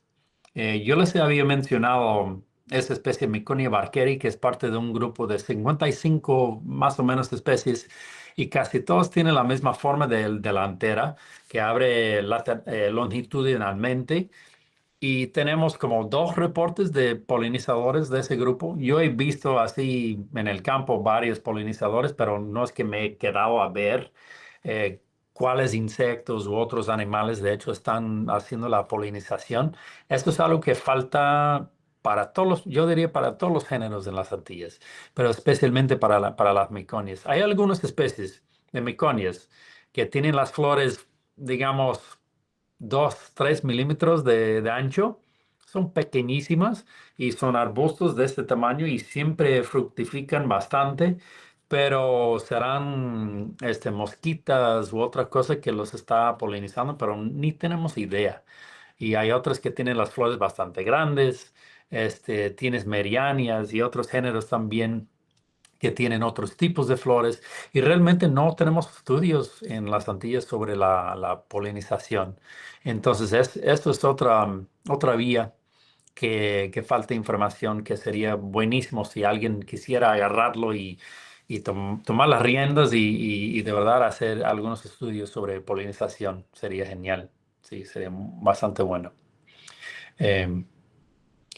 Yo les había mencionado esa especie Miconia barkeri, que es parte de un grupo de 55 más o menos especies y casi todos tienen la misma forma delantera que abre longitudinalmente. Y tenemos como 2 reportes de polinizadores de ese grupo. Yo he visto así en el campo varios polinizadores, pero no es que me he quedado a ver eh, cuáles insectos u otros animales de hecho están haciendo la polinización. Esto es algo que falta para todos yo diría para todos los géneros de las Antillas, pero especialmente para las miconias. Hay algunas especies de miconias que tienen las flores, digamos, 2-3 milímetros de ancho. Son pequeñísimas y son arbustos de este tamaño y siempre fructifican bastante. pero serán mosquitas u otra cosa que los está polinizando, pero ni tenemos idea. Y hay otras que tienen las flores bastante grandes, tienes merianias y otros géneros también que tienen otros tipos de flores. Y realmente no tenemos estudios en las Antillas sobre la polinización. Entonces, esto es otra vía que falta información, que sería buenísimo si alguien quisiera agarrarlo y tomar las riendas y de verdad hacer algunos estudios sobre polinización. Sería genial. Sí, sería bastante bueno. Eh,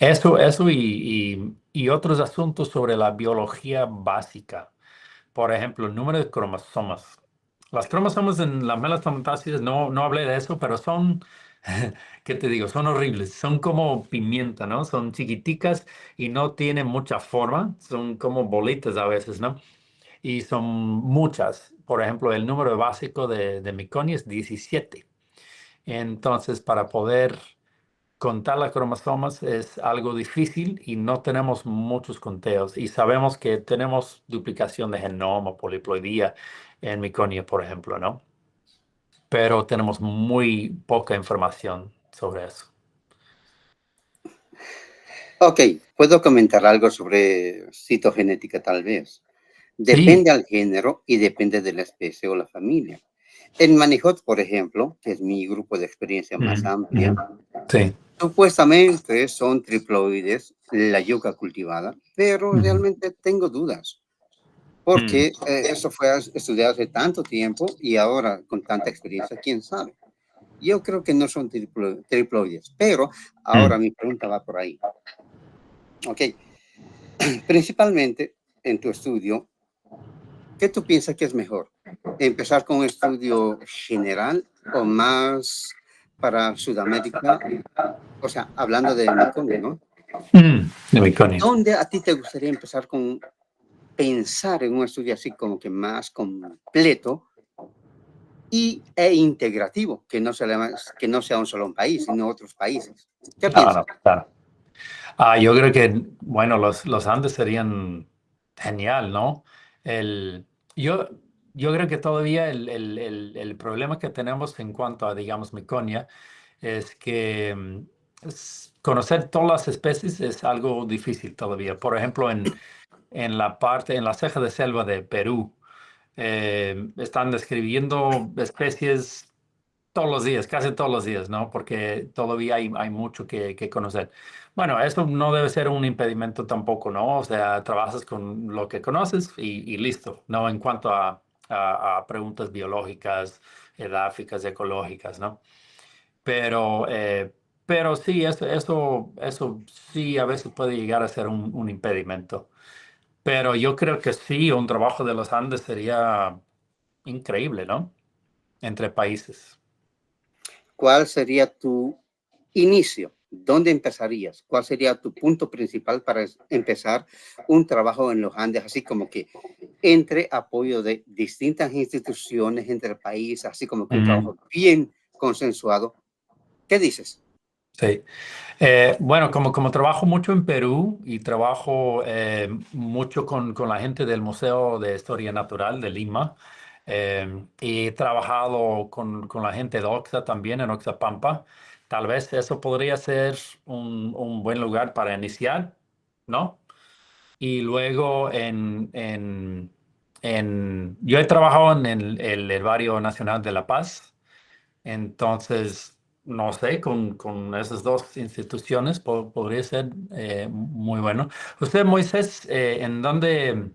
eso y otros asuntos sobre la biología básica. Por ejemplo, el número de cromosomas. Las cromosomas en las melastomatasis, no hablé de eso, pero son, ¿qué te digo? Son horribles. Son como pimienta, ¿no? Son chiquiticas y no tienen mucha forma. Son como bolitas a veces, ¿no? Y son muchas. Por ejemplo, el número básico de Meconium es 17. Entonces, para poder contar las cromosomas es algo difícil y no tenemos muchos conteos. Y sabemos que tenemos duplicación de genoma, poliploidía en Meconium, por ejemplo, ¿no? Pero tenemos muy poca información sobre eso. Ok, puedo comentar algo sobre citogenética tal vez. Sí, Depende al género y depende de la especie o la familia. En Manihot, por ejemplo, que es mi grupo de experiencia más ujú, amplia, sí, supuestamente son triploides, la yuca cultivada, pero ujú, realmente tengo dudas, porque eso fue estudiado hace tanto tiempo y ahora con tanta experiencia, ¿quién sabe? Yo creo que no son triploides, pero ahora mi pregunta va por ahí. Ok, principalmente en tu estudio, ¿qué tú piensas que es mejor? ¿Empezar con un estudio general o más para Sudamérica? O sea, hablando de Mekong, ¿no? de Meconium. ¿Dónde a ti te gustaría empezar con pensar en un estudio así como que más completo e integrativo, que no sea un solo país, sino otros países? ¿Qué piensas? Claro. Yo creo que, bueno, los Andes serían genial, ¿no? El, yo, yo creo que todavía el problema que tenemos en cuanto a, digamos, Meconia, es que conocer todas las especies es algo difícil todavía. Por ejemplo, en la ceja de selva de Perú, están describiendo especies todos los días, casi todos los días, ¿no? Porque todavía hay mucho que conocer. Bueno, eso no debe ser un impedimento tampoco, ¿no? O sea, trabajas con lo que conoces y listo, ¿no? En cuanto a preguntas biológicas, edáficas, ecológicas, ¿no? Pero, pero sí, eso sí a veces puede llegar a ser un impedimento. Pero yo creo que sí, un trabajo de los Andes sería increíble, ¿no? Entre países. ¿Cuál sería tu inicio? ¿Dónde empezarías? ¿Cuál sería tu punto principal para empezar un trabajo en los Andes, así como que entre apoyo de distintas instituciones, entre países, así como que un Ujú. trabajo bien consensuado? ¿Qué dices? Sí. Bueno, como trabajo mucho en Perú y trabajo mucho con la gente del Museo de Historia Natural de Lima, y he trabajado con la gente de Oxa también en Oxapampa, tal vez eso podría ser un buen lugar para iniciar, ¿no? Y luego yo he trabajado en el Herbario Nacional de La Paz. Entonces, no sé, con esas dos instituciones podría ser muy bueno. Usted, Moisés, ¿en dónde?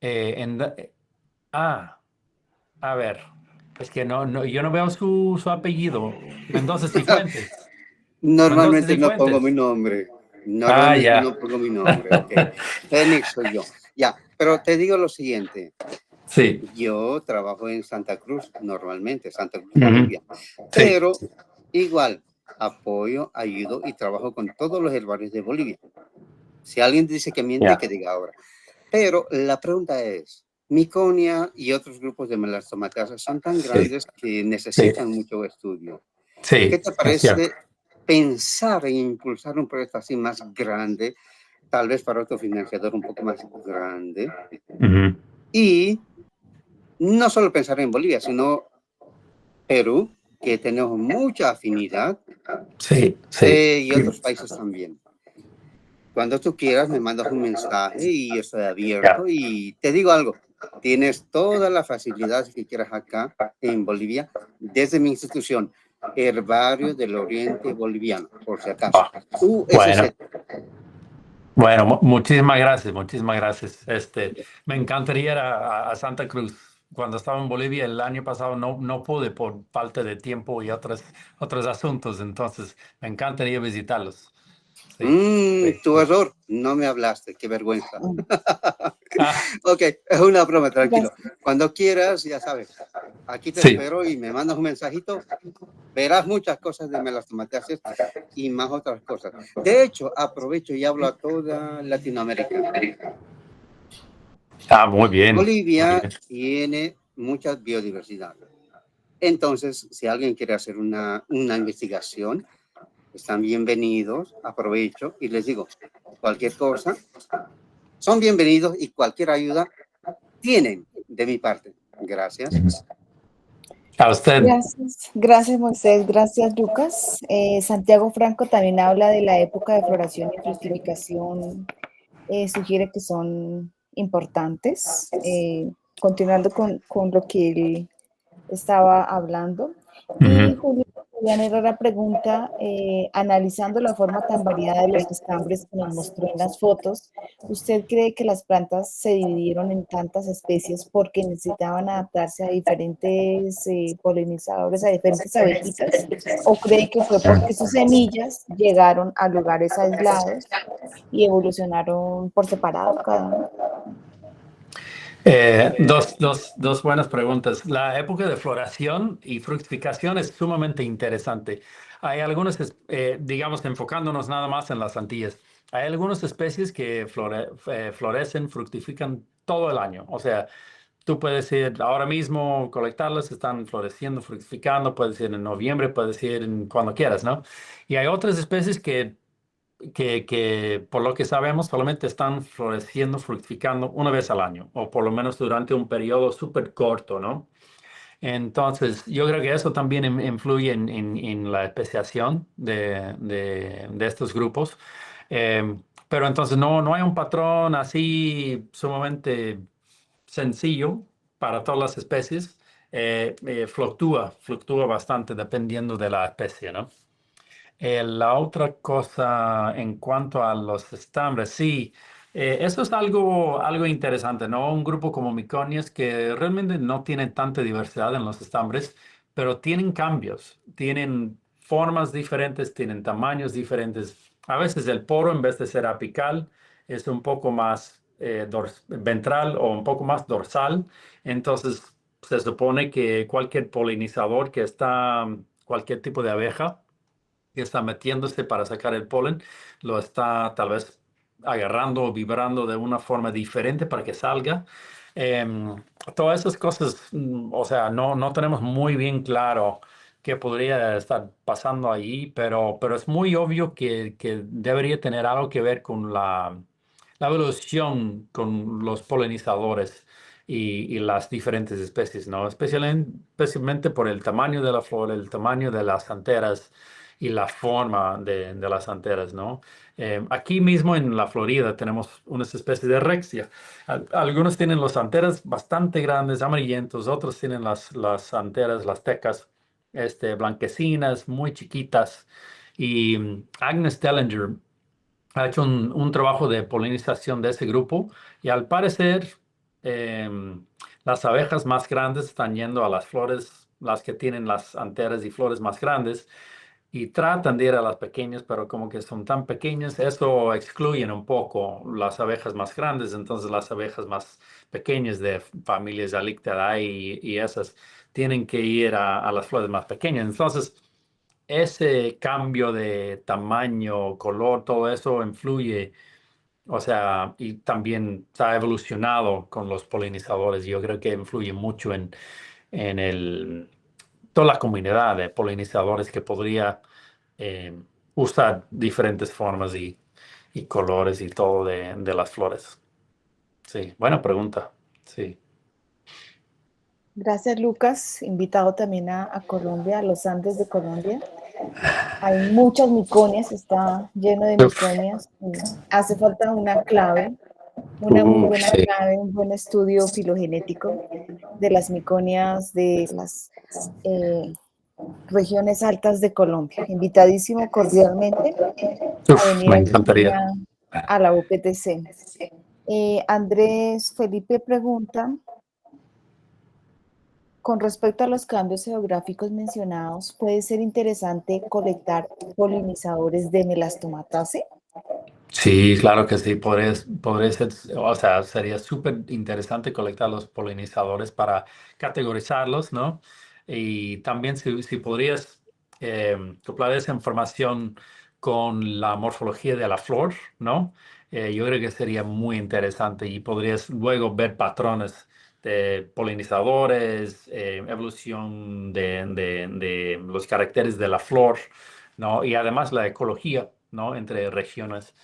eh, en do- eh, ah, a ver, es que yo no veo su apellido. Mendoza Cifuentes. Mendoza Normalmente no pongo mi Cifuentes. nombre. Normalmente Ya. no pongo mi nombre, ok. Fénix soy yo. Ya, pero te digo lo siguiente. Sí. Yo trabajo en Santa Cruz normalmente, Santa Cruz, Ujú. Bolivia. Sí. Pero igual, apoyo, ayudo y trabajo con todos los herbarios de Bolivia. Si alguien dice que miente, Ya. que diga ahora. Pero la pregunta es, Miconia y otros grupos de melastomatiasa son tan Sí. grandes que Sí. necesitan mucho estudio. ¿Qué Sí. te Es cierto. parece pensar en impulsar un proyecto así más grande tal vez para otro financiador un poco más grande. Ujú. Y no solo pensar en Bolivia, sino Perú, que tenemos mucha afinidad, Sí, sí. y otros países también. Cuando tú quieras, me mandas un mensaje y yo estoy abierto. Y te digo algo, tienes todas las facilidades que quieras acá en Bolivia, desde mi institución, Herbario del Oriente Boliviano, por si acaso. Bueno, USC. bueno, muchísimas gracias, muchísimas gracias. Me encantaría ir a Santa Cruz. Cuando estaba en Bolivia el año pasado no pude por falta de tiempo y otros asuntos, entonces me encantaría visitarlos. Sí. Tu error, no me hablaste, qué vergüenza. Ah, Ok, es una broma, tranquilo. Gracias. Cuando quieras, ya sabes, aquí te sí. espero y me mandas un mensajito. Verás muchas cosas de melastomateasis y más otras cosas. De hecho, aprovecho y hablo a toda Latinoamérica. Muy bien. Muy Bolivia bien. tiene mucha biodiversidad. Entonces, si alguien quiere hacer una investigación, están bienvenidos. Aprovecho y les digo, cualquier cosa, son bienvenidos y cualquier ayuda tienen de mi parte. Gracias. A usted. Gracias Moisés, gracias Lucas. Santiago Franco también habla de la época de floración y fructificación, sugiere que son importantes. Continuando con lo que él estaba hablando. Y Julián Herrera pregunta, analizando la forma tan variada de los estambres que nos mostró en las fotos, ¿usted cree que las plantas se dividieron en tantas especies porque necesitaban adaptarse a diferentes polinizadores, a diferentes abejitas? ¿O cree que fue porque sus semillas llegaron a lugares aislados y evolucionaron por separado cada uno? Dos buenas preguntas. La época de floración y fructificación es sumamente interesante. Hay algunas, digamos, enfocándonos nada más en las Antillas, hay algunas especies que florecen, fructifican todo el año. O sea, tú puedes ir ahora mismo, colectarlas, están floreciendo, fructificando, puedes ir en noviembre, puedes ir cuando quieras, ¿no? Y hay otras especies que por lo que sabemos solamente están floreciendo, fructificando una vez al año, o por lo menos durante un periodo súper corto, ¿no? Entonces, yo creo que eso también influye en la especiación de estos grupos. Pero entonces no hay un patrón así sumamente sencillo para todas las especies. Fluctúa bastante dependiendo de la especie, ¿no? La otra cosa en cuanto a los estambres, sí, eso es algo interesante, ¿no? Un grupo como Miconias que realmente no tiene tanta diversidad en los estambres, pero tienen cambios, tienen formas diferentes, tienen tamaños diferentes. A veces el poro en vez de ser apical es un poco más ventral o un poco más dorsal. Entonces se supone que cualquier polinizador cualquier tipo de abeja, que está metiéndose para sacar el polen, lo está tal vez agarrando o vibrando de una forma diferente para que salga. Todas esas cosas, o sea, no tenemos muy bien claro qué podría estar pasando ahí, pero es muy obvio que debería tener algo que ver con la evolución con los polinizadores y las diferentes especies, ¿no? Especialmente por el tamaño de la flor, el tamaño de las anteras y la forma de las anteras, ¿no? Aquí mismo en la Florida tenemos unas especies de rexia. Algunos tienen las anteras bastante grandes, amarillentos, otros tienen las anteras, las tecas, blanquecinas, muy chiquitas. Y Agnes Tellinger ha hecho un trabajo de polinización de ese grupo y al parecer las abejas más grandes están yendo a las flores, las que tienen las anteras y flores más grandes, y tratan de ir a las pequeñas, pero como que son tan pequeñas, eso excluyen un poco las abejas más grandes. Entonces las abejas más pequeñas de familias Alicteae y esas tienen que ir a las flores más pequeñas. Entonces ese cambio de tamaño, color, todo eso influye, o sea, y también se ha evolucionado con los polinizadores. Yo creo que influye mucho en toda la comunidad de polinizadores que podría usar diferentes formas y colores y todo de las flores. Sí, buena pregunta. Sí. Gracias, Lucas. Invitado también a Colombia, a los Andes de Colombia. Hay muchas miconias, está lleno de Uf, miconias. Hace falta una clave, una muy buena sí. clave, un buen estudio filogenético de las miconias de las regiones altas de Colombia. Invitadísimo cordialmente a Uf, venir me aquí encantaría. a la UPTC. Andrés Felipe pregunta, con respecto a los cambios geográficos mencionados, ¿puede ser interesante colectar polinizadores de Melastomataceae? Sí, claro que sí, podría ser, o sea, sería súper interesante colectar los polinizadores para categorizarlos, ¿no? Y también si podrías coplar esa información con la morfología de la flor, ¿no? Yo creo que sería muy interesante y podrías luego ver patrones de polinizadores, evolución de los caracteres de la flor, ¿no? Y además la ecología, ¿no? Entre regiones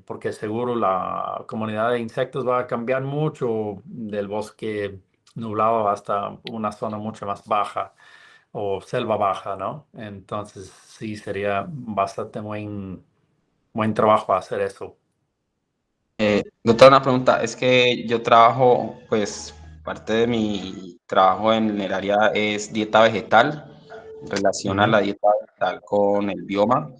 porque seguro la comunidad de insectos va a cambiar mucho del bosque nublado hasta una zona mucho más baja o selva baja, ¿no? Entonces sí, sería bastante buen trabajo hacer eso. Doctor, una pregunta, es que yo trabajo, pues parte de mi trabajo en el área es dieta vegetal, relaciona la dieta vegetal con el bioma,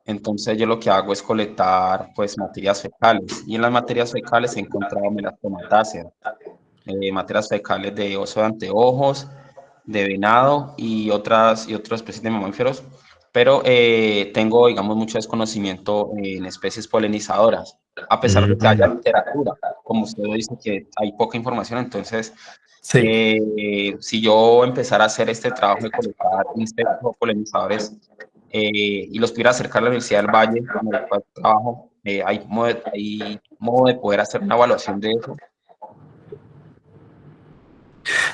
entonces yo lo que hago es colectar pues materias fecales y en las materias fecales he encontrado melastomataceae, materias fecales de oso de anteojos, de venado y otras especies de mamíferos, pero tengo, digamos, mucho desconocimiento en especies polinizadoras, a pesar de que haya Mm, literatura. Como usted dice que hay poca información, entonces, sí. si yo empezara a hacer este trabajo de colectar insectos o polinizadores y los pudiera acercar a la Universidad del Valle, en el cual trabajo, hay modo de poder hacer una evaluación de eso.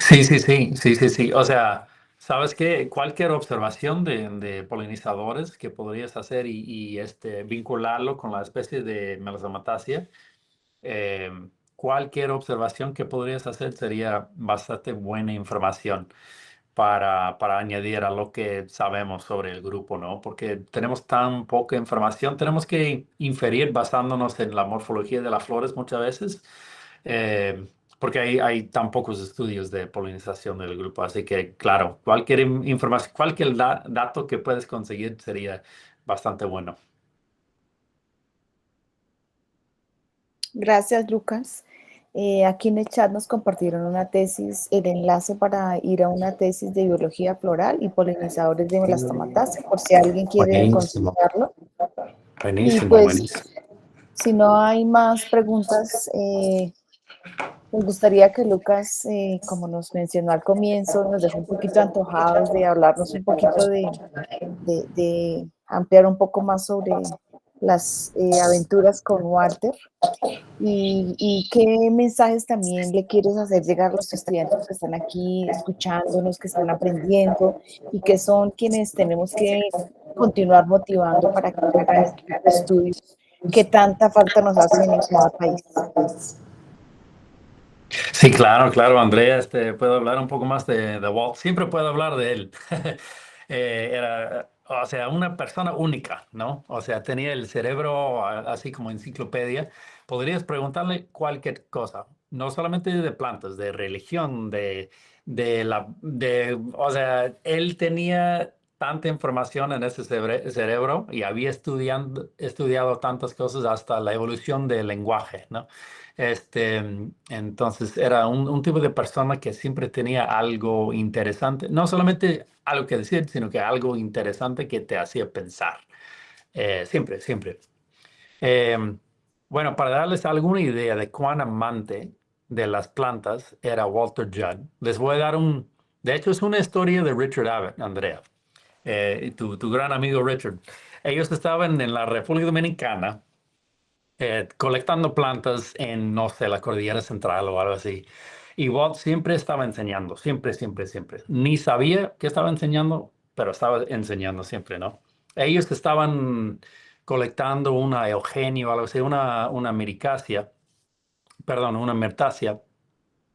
Sí. O sea, ¿sabes qué? Cualquier observación de polinizadores que podrías hacer vincularlo con la especie de Melastomataceae, cualquier observación que podrías hacer sería bastante buena información para añadir a lo que sabemos sobre el grupo, ¿no? Porque tenemos tan poca información, tenemos que inferir basándonos en la morfología de las flores muchas veces, porque hay tan pocos estudios de polinización del grupo. Así que, claro, cualquier información, cualquier dato que puedes conseguir sería bastante bueno. Gracias, Lucas. Aquí en el chat nos compartieron una tesis, el enlace para ir a una tesis de biología floral y polinizadores de Melastomataceae, por si alguien quiere Buenísimo, consultarlo. Y buenísimo, pues, buenísimo. si no hay más preguntas, me gustaría que Lucas, como nos mencionó al comienzo, nos dejó un poquito antojados de hablarnos un poquito de ampliar un poco más sobre las aventuras con Walter. ¿Y qué mensajes también le quieres hacer llegar a los estudiantes que están aquí escuchándonos, que están aprendiendo y que son quienes tenemos que continuar motivando para que hagan este tipo de estudios que tanta falta nos hacen en cada país? Sí, claro, Andrea, puedo hablar un poco más de Walt. Siempre puedo hablar de él. Era, o sea, una persona única, ¿no? O sea, tenía el cerebro así como enciclopedia. Podrías preguntarle cualquier cosa, no solamente de plantas, de religión, o sea, él tenía tanta información en ese cerebro y había estudiado tantas cosas hasta la evolución del lenguaje, ¿no? Entonces era un tipo de persona que siempre tenía algo interesante, no solamente algo que decir, sino que algo interesante que te hacía pensar. Siempre. Eh, bueno, para darles alguna idea de cuán amante de las plantas era Walter Judd, les voy a dar de hecho es una historia de Richard Abbott, Andrea, tu gran amigo Richard. Ellos estaban en la República Dominicana colectando plantas en, no sé, la cordillera central o algo así. Y Walt siempre estaba enseñando, siempre. Ni sabía que estaba enseñando, pero estaba enseñando siempre, ¿no? Ellos estaban colectando una eugenio, algo así, una mericacia, perdón, una mertacia.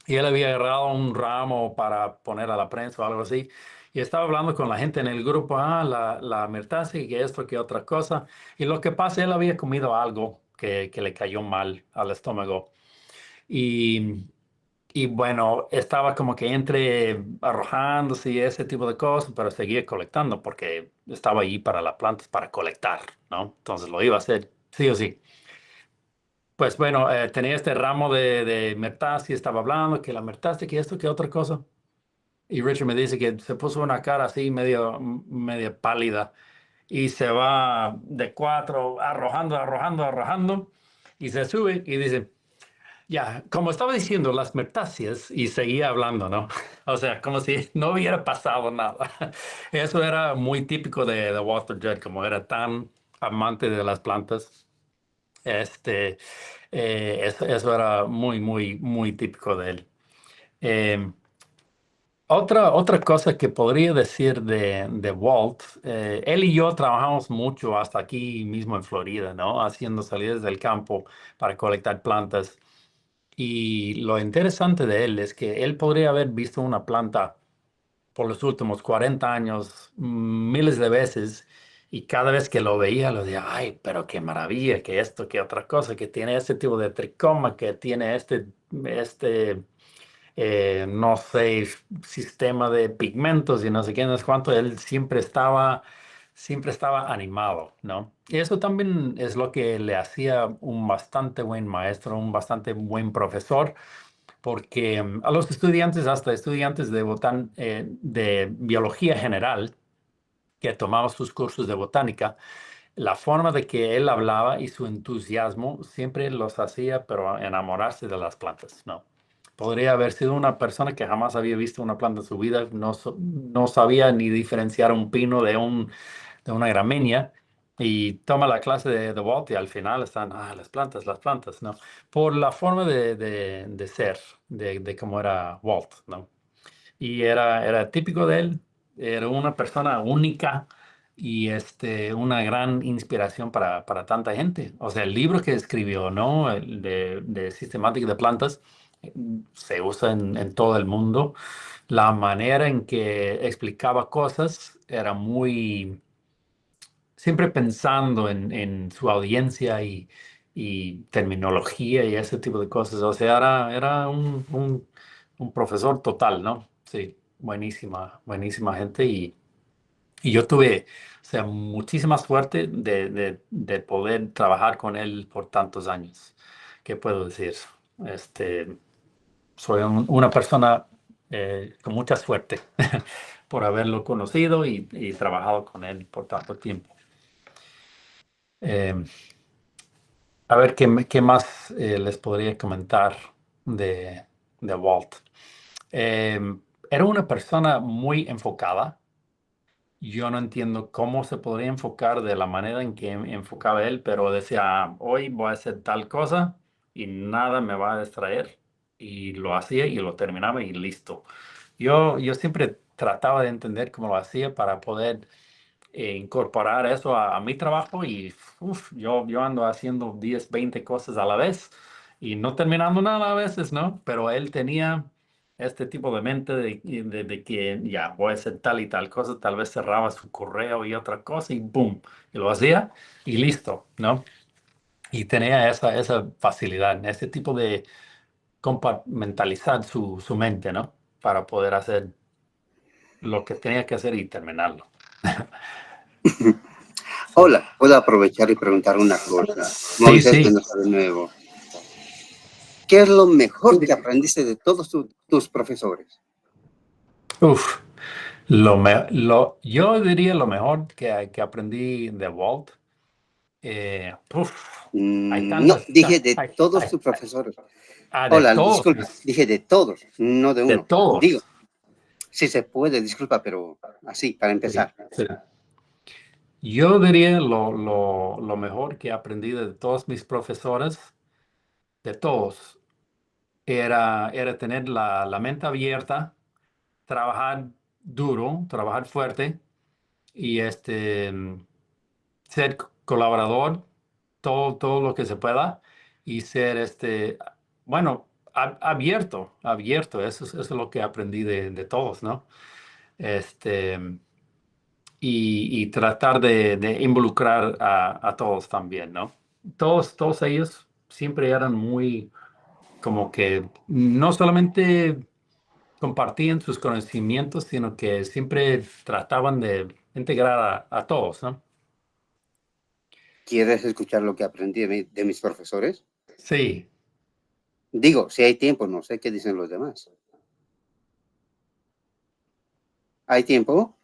Y él había agarrado un ramo para poner a la prensa o algo así. Y estaba hablando con la gente en el grupo, la mirtaza y que esto, que otra cosa. Y lo que pasa, él había comido algo que le cayó mal al estómago. Y, y bueno, estaba como que entre arrojándose y ese tipo de cosas, pero seguía colectando porque estaba ahí para las plantas, para colectar, ¿no? Entonces lo iba a hacer sí o sí. Pues bueno, tenía este ramo de mirtaza y estaba hablando que la mirtaza, que esto, que otra cosa. Y Richard me dice que se puso una cara así medio pálida y se va de cuatro arrojando, arrojando, arrojando y se sube y dice, ya, como estaba diciendo, las mirtáceas y seguía hablando, ¿no? O sea, como si no hubiera pasado nada. Eso era muy típico de Walter Judd, como era tan amante de las plantas. Este, eso era muy típico de él. Eh, otra cosa que podría decir de Walt, él y yo trabajamos mucho hasta aquí mismo en Florida, ¿no? Haciendo salidas del campo para colectar plantas. Y lo interesante de él es que él podría haber visto una planta por los últimos 40 años miles de veces y cada vez que lo veía lo decía, ay, pero qué maravilla, que esto, que otra cosa, que tiene este tipo de tricoma, que tiene este no sé, sistema de pigmentos y no sé qué, no sé cuánto, él siempre estaba animado, ¿no? Y eso también es lo que le hacía un bastante buen maestro, un bastante buen profesor, porque a los estudiantes, hasta estudiantes de biología general, que tomaban sus cursos de botánica, la forma de que él hablaba y su entusiasmo siempre los hacía, pero enamorarse de las plantas, ¿no? Podría haber sido una persona que jamás había visto una planta en su vida, no sabía ni diferenciar un pino de una gramínea, y toma la clase de Walt y al final están, las plantas, ¿no? Por la forma de ser, de cómo era Walt, ¿no? Y era típico de él, era una persona única y una gran inspiración para tanta gente. O sea, el libro que escribió, ¿no? El de Sistemática de Plantas, eh, se usa en todo el mundo. La manera en que explicaba cosas era siempre pensando en su audiencia y terminología y ese tipo de cosas. O sea, era un profesor total, ¿no? Sí, buenísima gente. Y yo tuve, o sea, muchísima suerte de poder trabajar con él por tantos años. ¿Qué puedo decir? Este, soy una persona con mucha suerte por haberlo conocido y trabajado con él por tanto tiempo. Eh, a ver, ¿qué más les podría comentar de Walt? Eh, Era una persona muy enfocada. Yo no entiendo cómo se podría enfocar de la manera en que enfocaba él, pero decía, hoy voy a hacer tal cosa y nada me va a distraer. Y lo hacía y lo terminaba y listo. Yo siempre trataba de entender cómo lo hacía para poder incorporar eso a mi trabajo y yo ando haciendo 10 20 cosas a la vez y no terminando nada a veces, ¿no? Pero él tenía este tipo de mente de que ya voy a hacer tal y tal cosa, tal vez cerraba su correo y otra cosa y ¡boom! Y lo hacía y listo, ¿no? Y tenía esa facilidad, ese tipo de compartimentalizar su mente, ¿no? Para poder hacer lo que tenía que hacer y terminarlo. Hola, puedo aprovechar y preguntar una cosa. Sí, Mauricio sí. Espinosa de nuevo. ¿Qué es lo mejor que aprendiste de todos tus profesores? Uf, yo diría lo mejor que aprendí de Walt. Hay No, tantas, dije de todos hay- tus profesores. de Hola, todos, disculpa, dije de todos, no de de uno. Digo, todos. si se puede, disculpa, pero así, para Sí, empezar. sí. Yo diría lo mejor que aprendí de todos mis profesores, de todos, era tener la mente abierta, trabajar duro, trabajar fuerte y ser colaborador, todo lo que se pueda y ser bueno, abierto. Eso es lo que aprendí de todos, ¿no? Este, y tratar de involucrar a todos también, ¿no? Todos ellos siempre eran muy, como que no solamente compartían sus conocimientos, sino que siempre trataban de integrar a todos, ¿no? ¿Quieres escuchar lo que aprendí de mis profesores? Sí. Digo, si hay tiempo, no sé qué dicen los demás. ¿Hay tiempo?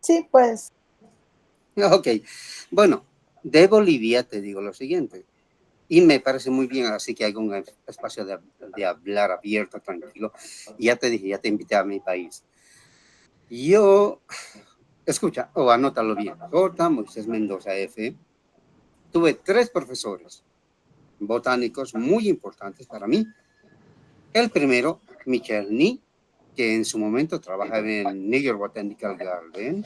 Sí, pues. Ok. Bueno, de Bolivia te digo lo siguiente. Y me parece muy bien, así que hay un espacio de hablar abierto, tranquilo. Y ya te dije, ya te invité a mi país. Yo, escucha, o anótalo bien. J. Moisés Mendoza F. Tuve 3 profesores botánicos muy importantes para mí. El primero, Michel Ni, que en su momento trabajaba en New York Botanical Garden.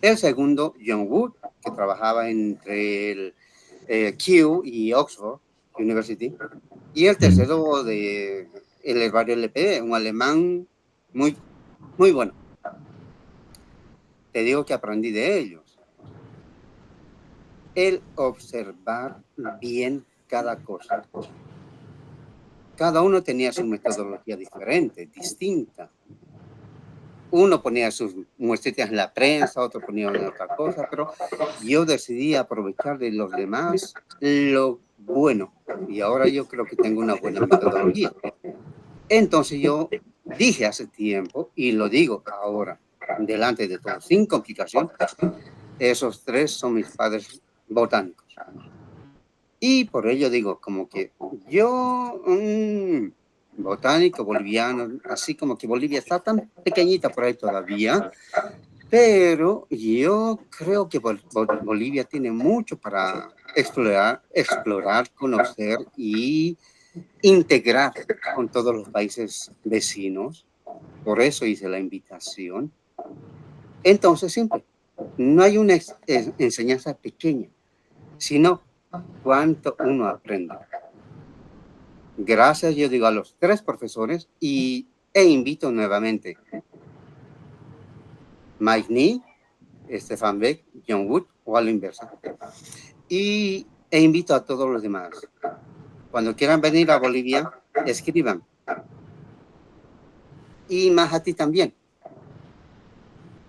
El segundo, John Wood, que trabajaba entre el Kew y Oxford University. Y el tercero, el herbario LP, un alemán muy, muy bueno. Te digo que aprendí de ellos. El observar bien cada cosa. Cada uno tenía su metodología diferente, distinta. Uno ponía sus muestritas en la prensa, otro ponía en otra cosa, pero yo decidí aprovechar de los demás lo bueno. Y ahora yo creo que tengo una buena metodología. Entonces yo dije hace tiempo, y lo digo ahora, delante de todos, sin complicación, esos 3 son mis padres botánicos. Y por ello digo, como que yo, botánico boliviano, así como que Bolivia está tan pequeñita por ahí todavía, pero yo creo que Bolivia tiene mucho para explorar, conocer y integrar con todos los países vecinos. Por eso hice la invitación. Entonces, siempre, no hay una enseñanza pequeña, sino cuánto uno aprende. Gracias, yo digo a los 3 profesores e invito nuevamente Mike Nee, Stefan Beck, John Wood o a la inversa. E invito a todos los demás. Cuando quieran venir a Bolivia, escriban. Y más a ti también.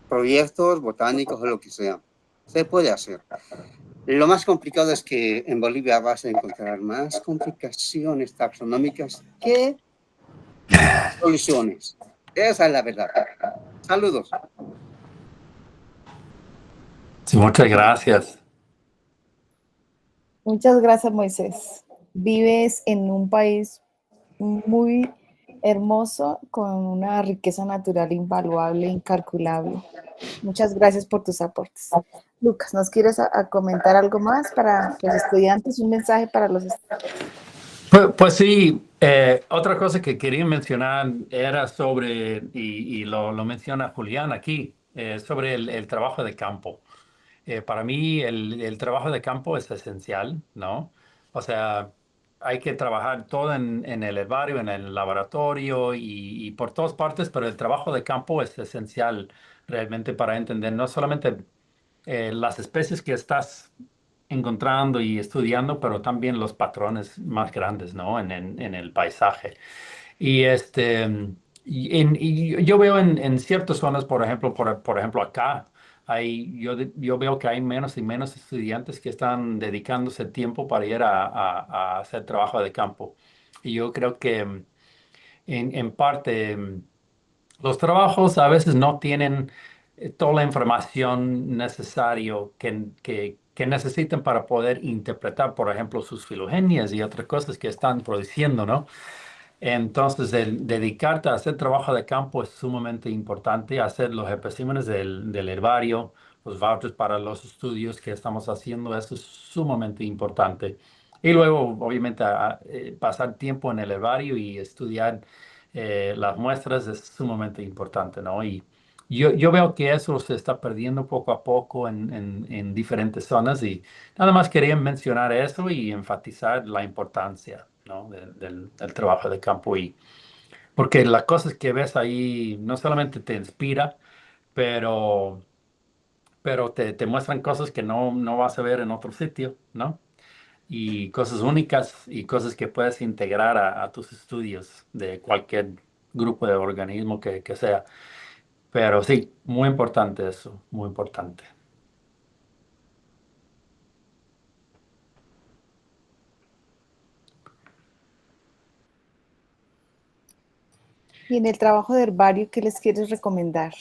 Proyectos botánicos o lo que sea. Se puede hacer. Lo más complicado es que en Bolivia vas a encontrar más complicaciones taxonómicas que soluciones. Esa es la verdad. Saludos. Sí, muchas gracias. Muchas gracias, Moisés. Vives en un país muy hermoso, con una riqueza natural invaluable, incalculable. Muchas gracias por tus aportes. Lucas, ¿nos quieres a comentar algo más para los estudiantes? Un mensaje para los estudiantes. Pues sí, otra cosa que quería mencionar era sobre, y lo menciona Julián aquí, sobre el trabajo de campo. Para mí el trabajo de campo es esencial, ¿no? O sea, hay que trabajar todo en el herbario, en el laboratorio y por todas partes, pero el trabajo de campo es esencial realmente para entender no solamente las especies que estás encontrando y estudiando, pero también los patrones más grandes, ¿no? En el paisaje. Y y yo veo en ciertas zonas, por ejemplo, por ejemplo acá, yo veo que hay menos y menos estudiantes que están dedicándose tiempo para ir a hacer trabajo de campo. Y yo creo que en parte los trabajos a veces no tienen toda la información necesaria que necesitan para poder interpretar, por ejemplo, sus filogenias y otras cosas que están produciendo, ¿no? Entonces, el dedicarte a hacer trabajo de campo es sumamente importante, hacer los especímenes del herbario, los vouchers para los estudios que estamos haciendo, eso es sumamente importante. Y luego, obviamente, pasar tiempo en el herbario y estudiar las muestras es sumamente importante, ¿no? Y yo veo que eso se está perdiendo poco a poco en diferentes zonas y nada más quería mencionar eso y enfatizar la importancia, ¿no? Del trabajo de campo y porque las cosas que ves ahí no solamente te inspira, pero, pero te muestran cosas que no vas a ver en otro sitio, ¿no? Y cosas únicas y cosas que puedes integrar a tus estudios de cualquier grupo de organismo que sea. Pero sí, muy importante eso, muy importante. Y en el trabajo de herbario, ¿qué les quieres recomendar?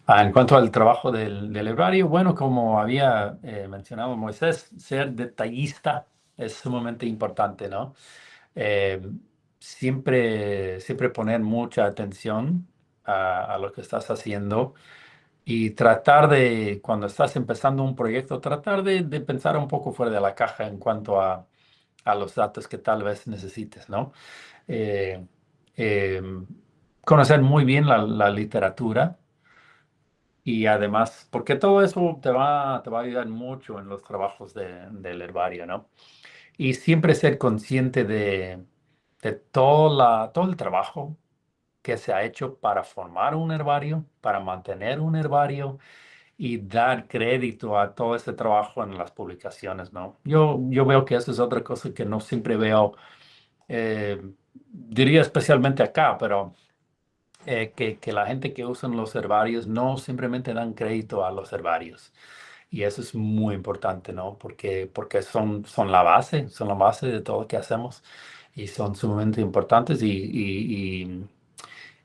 En cuanto al trabajo del herbario, bueno, como había mencionado Moisés, ser detallista es sumamente importante, ¿no? Eh, siempre poner mucha atención a lo que estás haciendo y tratar de, cuando estás empezando un proyecto, tratar de pensar un poco fuera de la caja en cuanto a los datos que tal vez necesites, ¿no? Eh, eh, conocer muy bien la literatura y además, porque todo eso te va a ayudar mucho en los trabajos del herbario, ¿no? Y siempre ser consciente de todo el trabajo que se ha hecho para formar un herbario, para mantener un herbario y dar crédito a todo este trabajo en las publicaciones, ¿no? Yo veo que eso es otra cosa que no siempre veo, diría especialmente acá, pero que la gente que usa los herbarios no simplemente dan crédito a los herbarios. Y eso es muy importante, ¿no? Porque son la base de todo lo que hacemos y son sumamente importantes y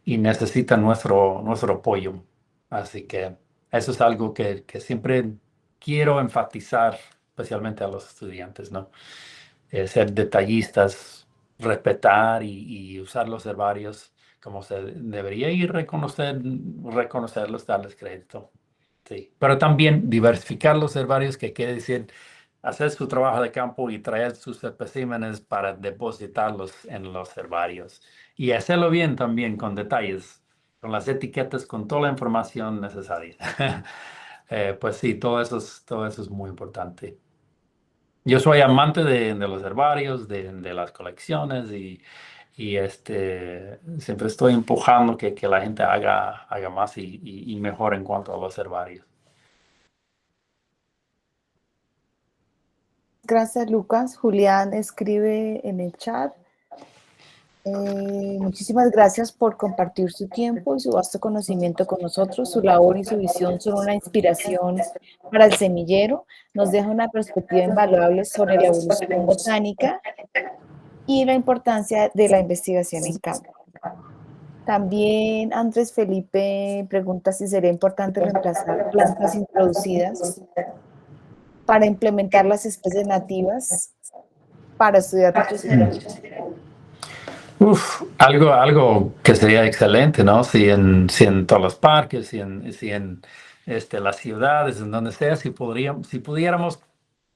necesitan nuestro apoyo. Así que eso es algo que siempre quiero enfatizar, especialmente a los estudiantes, ¿no? Ser detallistas, respetar y usar los herbarios como se debería y reconocerlos, darles crédito. Sí, pero también diversificar los herbarios, que quiere decir hacer su trabajo de campo y traer sus especímenes para depositarlos en los herbarios. Y hacerlo bien también, con detalles, con las etiquetas, con toda la información necesaria. Pues sí, todo eso es muy importante. Yo soy amante de los herbarios, de las colecciones y siempre estoy empujando que la gente haga más y mejor en cuanto a los herbarios. Gracias, Lucas. Julián escribe en el chat. Muchísimas gracias por compartir su tiempo y su vasto conocimiento con nosotros. Su labor y su visión son una inspiración para el semillero. Nos deja una perspectiva invaluable sobre la evolución botánica y la importancia de la investigación en campo. También Andrés Felipe pregunta si sería importante reemplazar plantas introducidas para implementar las especies nativas para estudiar otros fenómenos. Uf, algo que sería excelente, ¿no? Si en todos los parques, si en las ciudades, en donde sea, si pudiéramos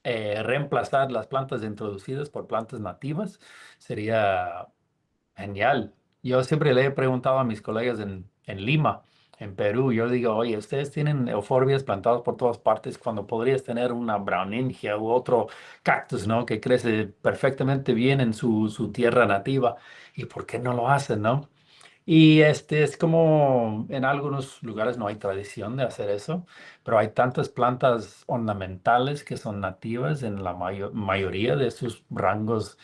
reemplazar las plantas introducidas por plantas nativas, sería genial. Yo siempre le he preguntado a mis colegas en Lima, en Perú, yo digo, oye, ustedes tienen euforbias plantadas por todas partes cuando podrías tener una browningia u otro cactus, ¿no? Que crece perfectamente bien en su tierra nativa. ¿Y por qué no lo hacen, no? Y es como en algunos lugares no hay tradición de hacer eso, pero hay tantas plantas ornamentales que son nativas en la mayoría de sus rangos.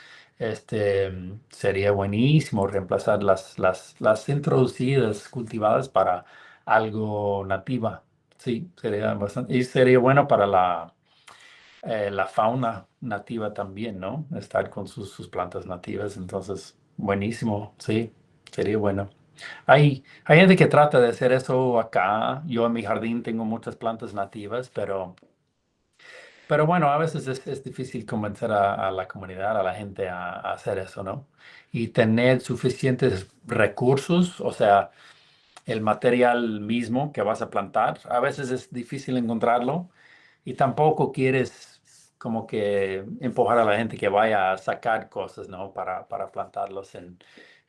Sería buenísimo reemplazar las introducidas, cultivadas para algo nativa. Sí, sería bastante, y sería bueno para la fauna nativa también, ¿no? Estar con sus plantas nativas, entonces, buenísimo, sí, sería bueno. Hay gente que trata de hacer eso acá. Yo en mi jardín tengo muchas plantas nativas, pero bueno, a veces es difícil convencer a la comunidad, a la gente a hacer eso, ¿no? Y tener suficientes recursos, o sea, el material mismo que vas a plantar, a veces es difícil encontrarlo y tampoco quieres como que empujar a la gente que vaya a sacar cosas, ¿no? Para plantarlos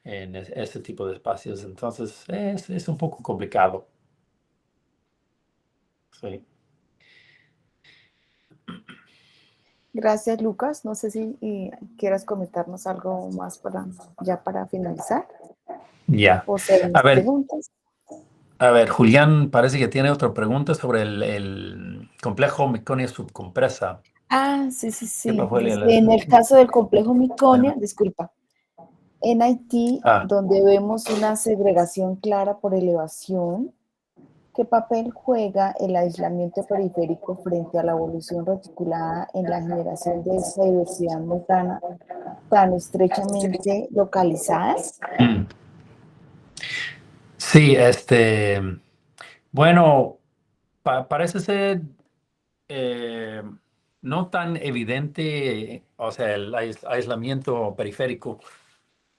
en este tipo de espacios. Entonces, es un poco complicado. Sí. Gracias, Lucas. No sé si quieras comentarnos algo más para finalizar Ya. o si hay A más ver, preguntas. Julián parece que tiene otra pregunta sobre el complejo Miconia subcompresa. Ah, sí, sí, ¿Qué sí. pasó, Eliel? En el caso del complejo Miconia, disculpa, en Haití, Ah, donde vemos una segregación clara por elevación, ¿qué papel juega el aislamiento periférico frente a la evolución reticulada en la generación de esta diversidad montana tan estrechamente localizada? mm. Sí, bueno, parece ser eh, no tan evidente, o sea, el aislamiento periférico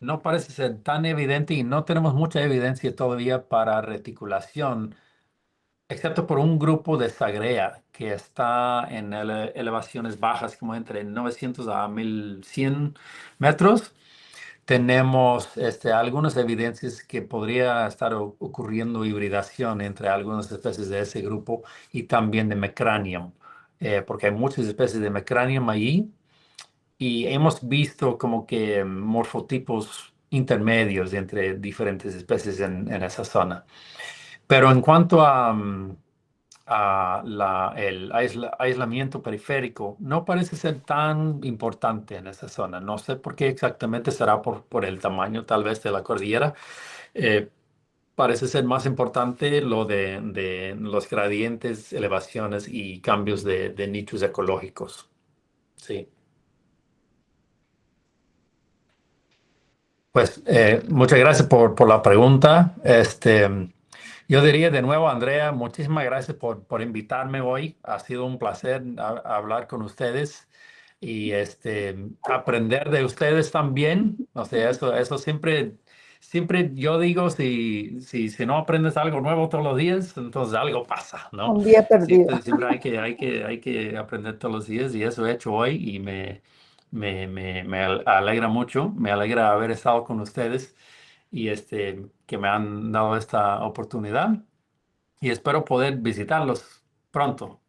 no parece ser tan evidente y no tenemos mucha evidencia todavía para reticulación, excepto por un grupo de Sagrea que está en elevaciones bajas, como entre 900 a 1100 metros. Tenemos algunas evidencias que podría estar ocurriendo hibridación entre algunas especies de ese grupo y también de Mecranium, porque hay muchas especies de Mecranium allí y hemos visto como que morfotipos intermedios entre diferentes especies en esa zona. Pero en cuanto a el aislamiento periférico, no parece ser tan importante en esa zona. No sé por qué exactamente, será por el tamaño tal vez de la cordillera. Eh, Parece ser más importante lo de los gradientes, elevaciones y cambios de nichos ecológicos. Sí. Pues muchas gracias por la pregunta. Yo diría de nuevo, Andrea, muchísimas gracias por invitarme hoy. Ha sido un placer hablar con ustedes y aprender de ustedes también. O sea, eso siempre yo digo, si no aprendes algo nuevo todos los días, entonces algo pasa, ¿no? Un día perdido. Siempre hay que aprender todos los días y eso he hecho hoy y me alegra mucho, me alegra haber estado con ustedes y que me han dado esta oportunidad y espero poder visitarlos pronto.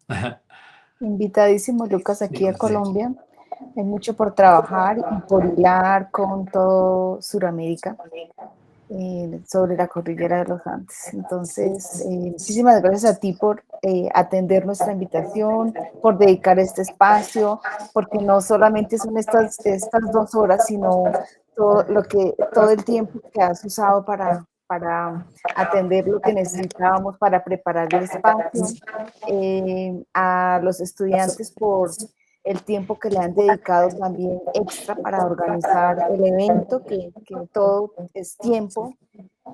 Invitadísimo, Lucas, aquí a Sí, sí. Colombia. Hay mucho por trabajar y por hilar con todo Sudamérica sobre la cordillera de los Andes. Entonces, muchísimas gracias a ti por atender nuestra invitación, por dedicar este espacio, porque no solamente son estas 2 horas, sino todo el tiempo que has usado para atender lo que necesitábamos para preparar el espacio, a los estudiantes por el tiempo que le han dedicado también extra para organizar el evento, que todo es tiempo,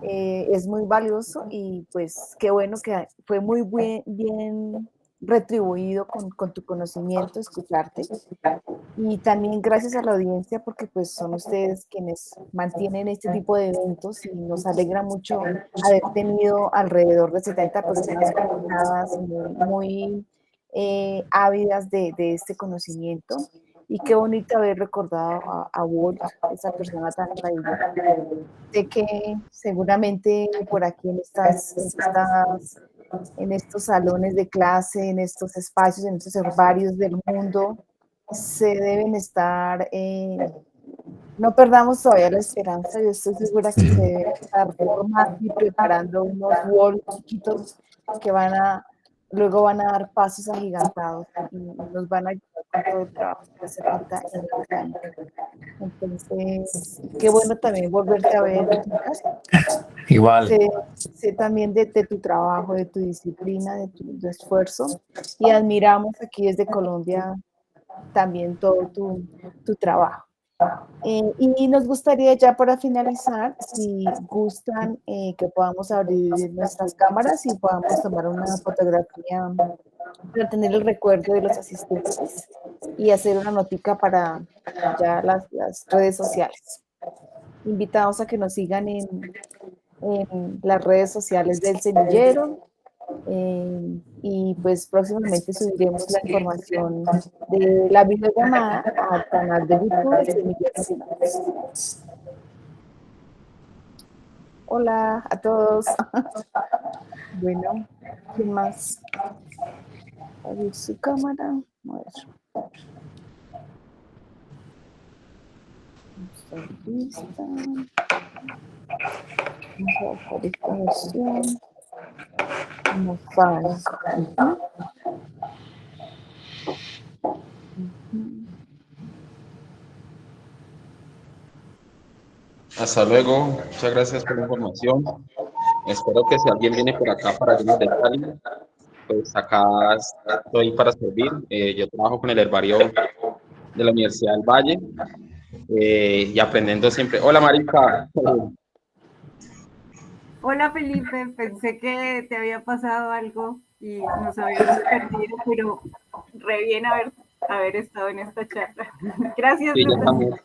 es muy valioso y pues qué bueno que fue muy bien retribuido con tu conocimiento, escucharte. Y también gracias a la audiencia porque pues son ustedes quienes mantienen este tipo de eventos y nos alegra mucho haber tenido alrededor de 70 personas conectadas muy ávidas de este conocimiento. Y qué bonito haber recordado a Walt, esa persona tan maravillosa. Sé que seguramente por aquí en estos salones de clase, en estos espacios, en estos herbarios del mundo, se deben estar, no perdamos todavía la esperanza, yo estoy segura que se deben estar formando y preparando unos Walt chiquitos que luego van a dar pasos agigantados y nos van a ayudar con todo el trabajo que hace falta en la botánica. Entonces, qué bueno también volverte a ver, Lucas. Igual. Sé también de tu trabajo, de tu disciplina, de tu esfuerzo y admiramos aquí desde Colombia también todo tu trabajo. Y nos gustaría ya para finalizar, si gustan, que podamos abrir nuestras cámaras y podamos tomar una fotografía para tener el recuerdo de los asistentes y hacer una notica para ya las redes sociales. Invitados a que nos sigan en las redes sociales del semillero y pues próximamente subiremos la información de la videollamada al canal de YouTube del Semillero Sinapsis. Hola a todos. Bueno, ¿quién más? Abrir su cámara. A ver. Está lista. Vamos a buscar esta versión. Mosaic. Hasta luego, muchas gracias por la información. Espero que si alguien viene por acá para Llanos de Cali, pues acá estoy para servir. Yo trabajo con el herbario de la Universidad del Valle y aprendiendo siempre. Hola Marica. Hola Felipe, pensé que te había pasado algo y nos habíamos perdido, pero re bien haber estado en esta charla. Gracias, Sí, ya Lucas. estamos.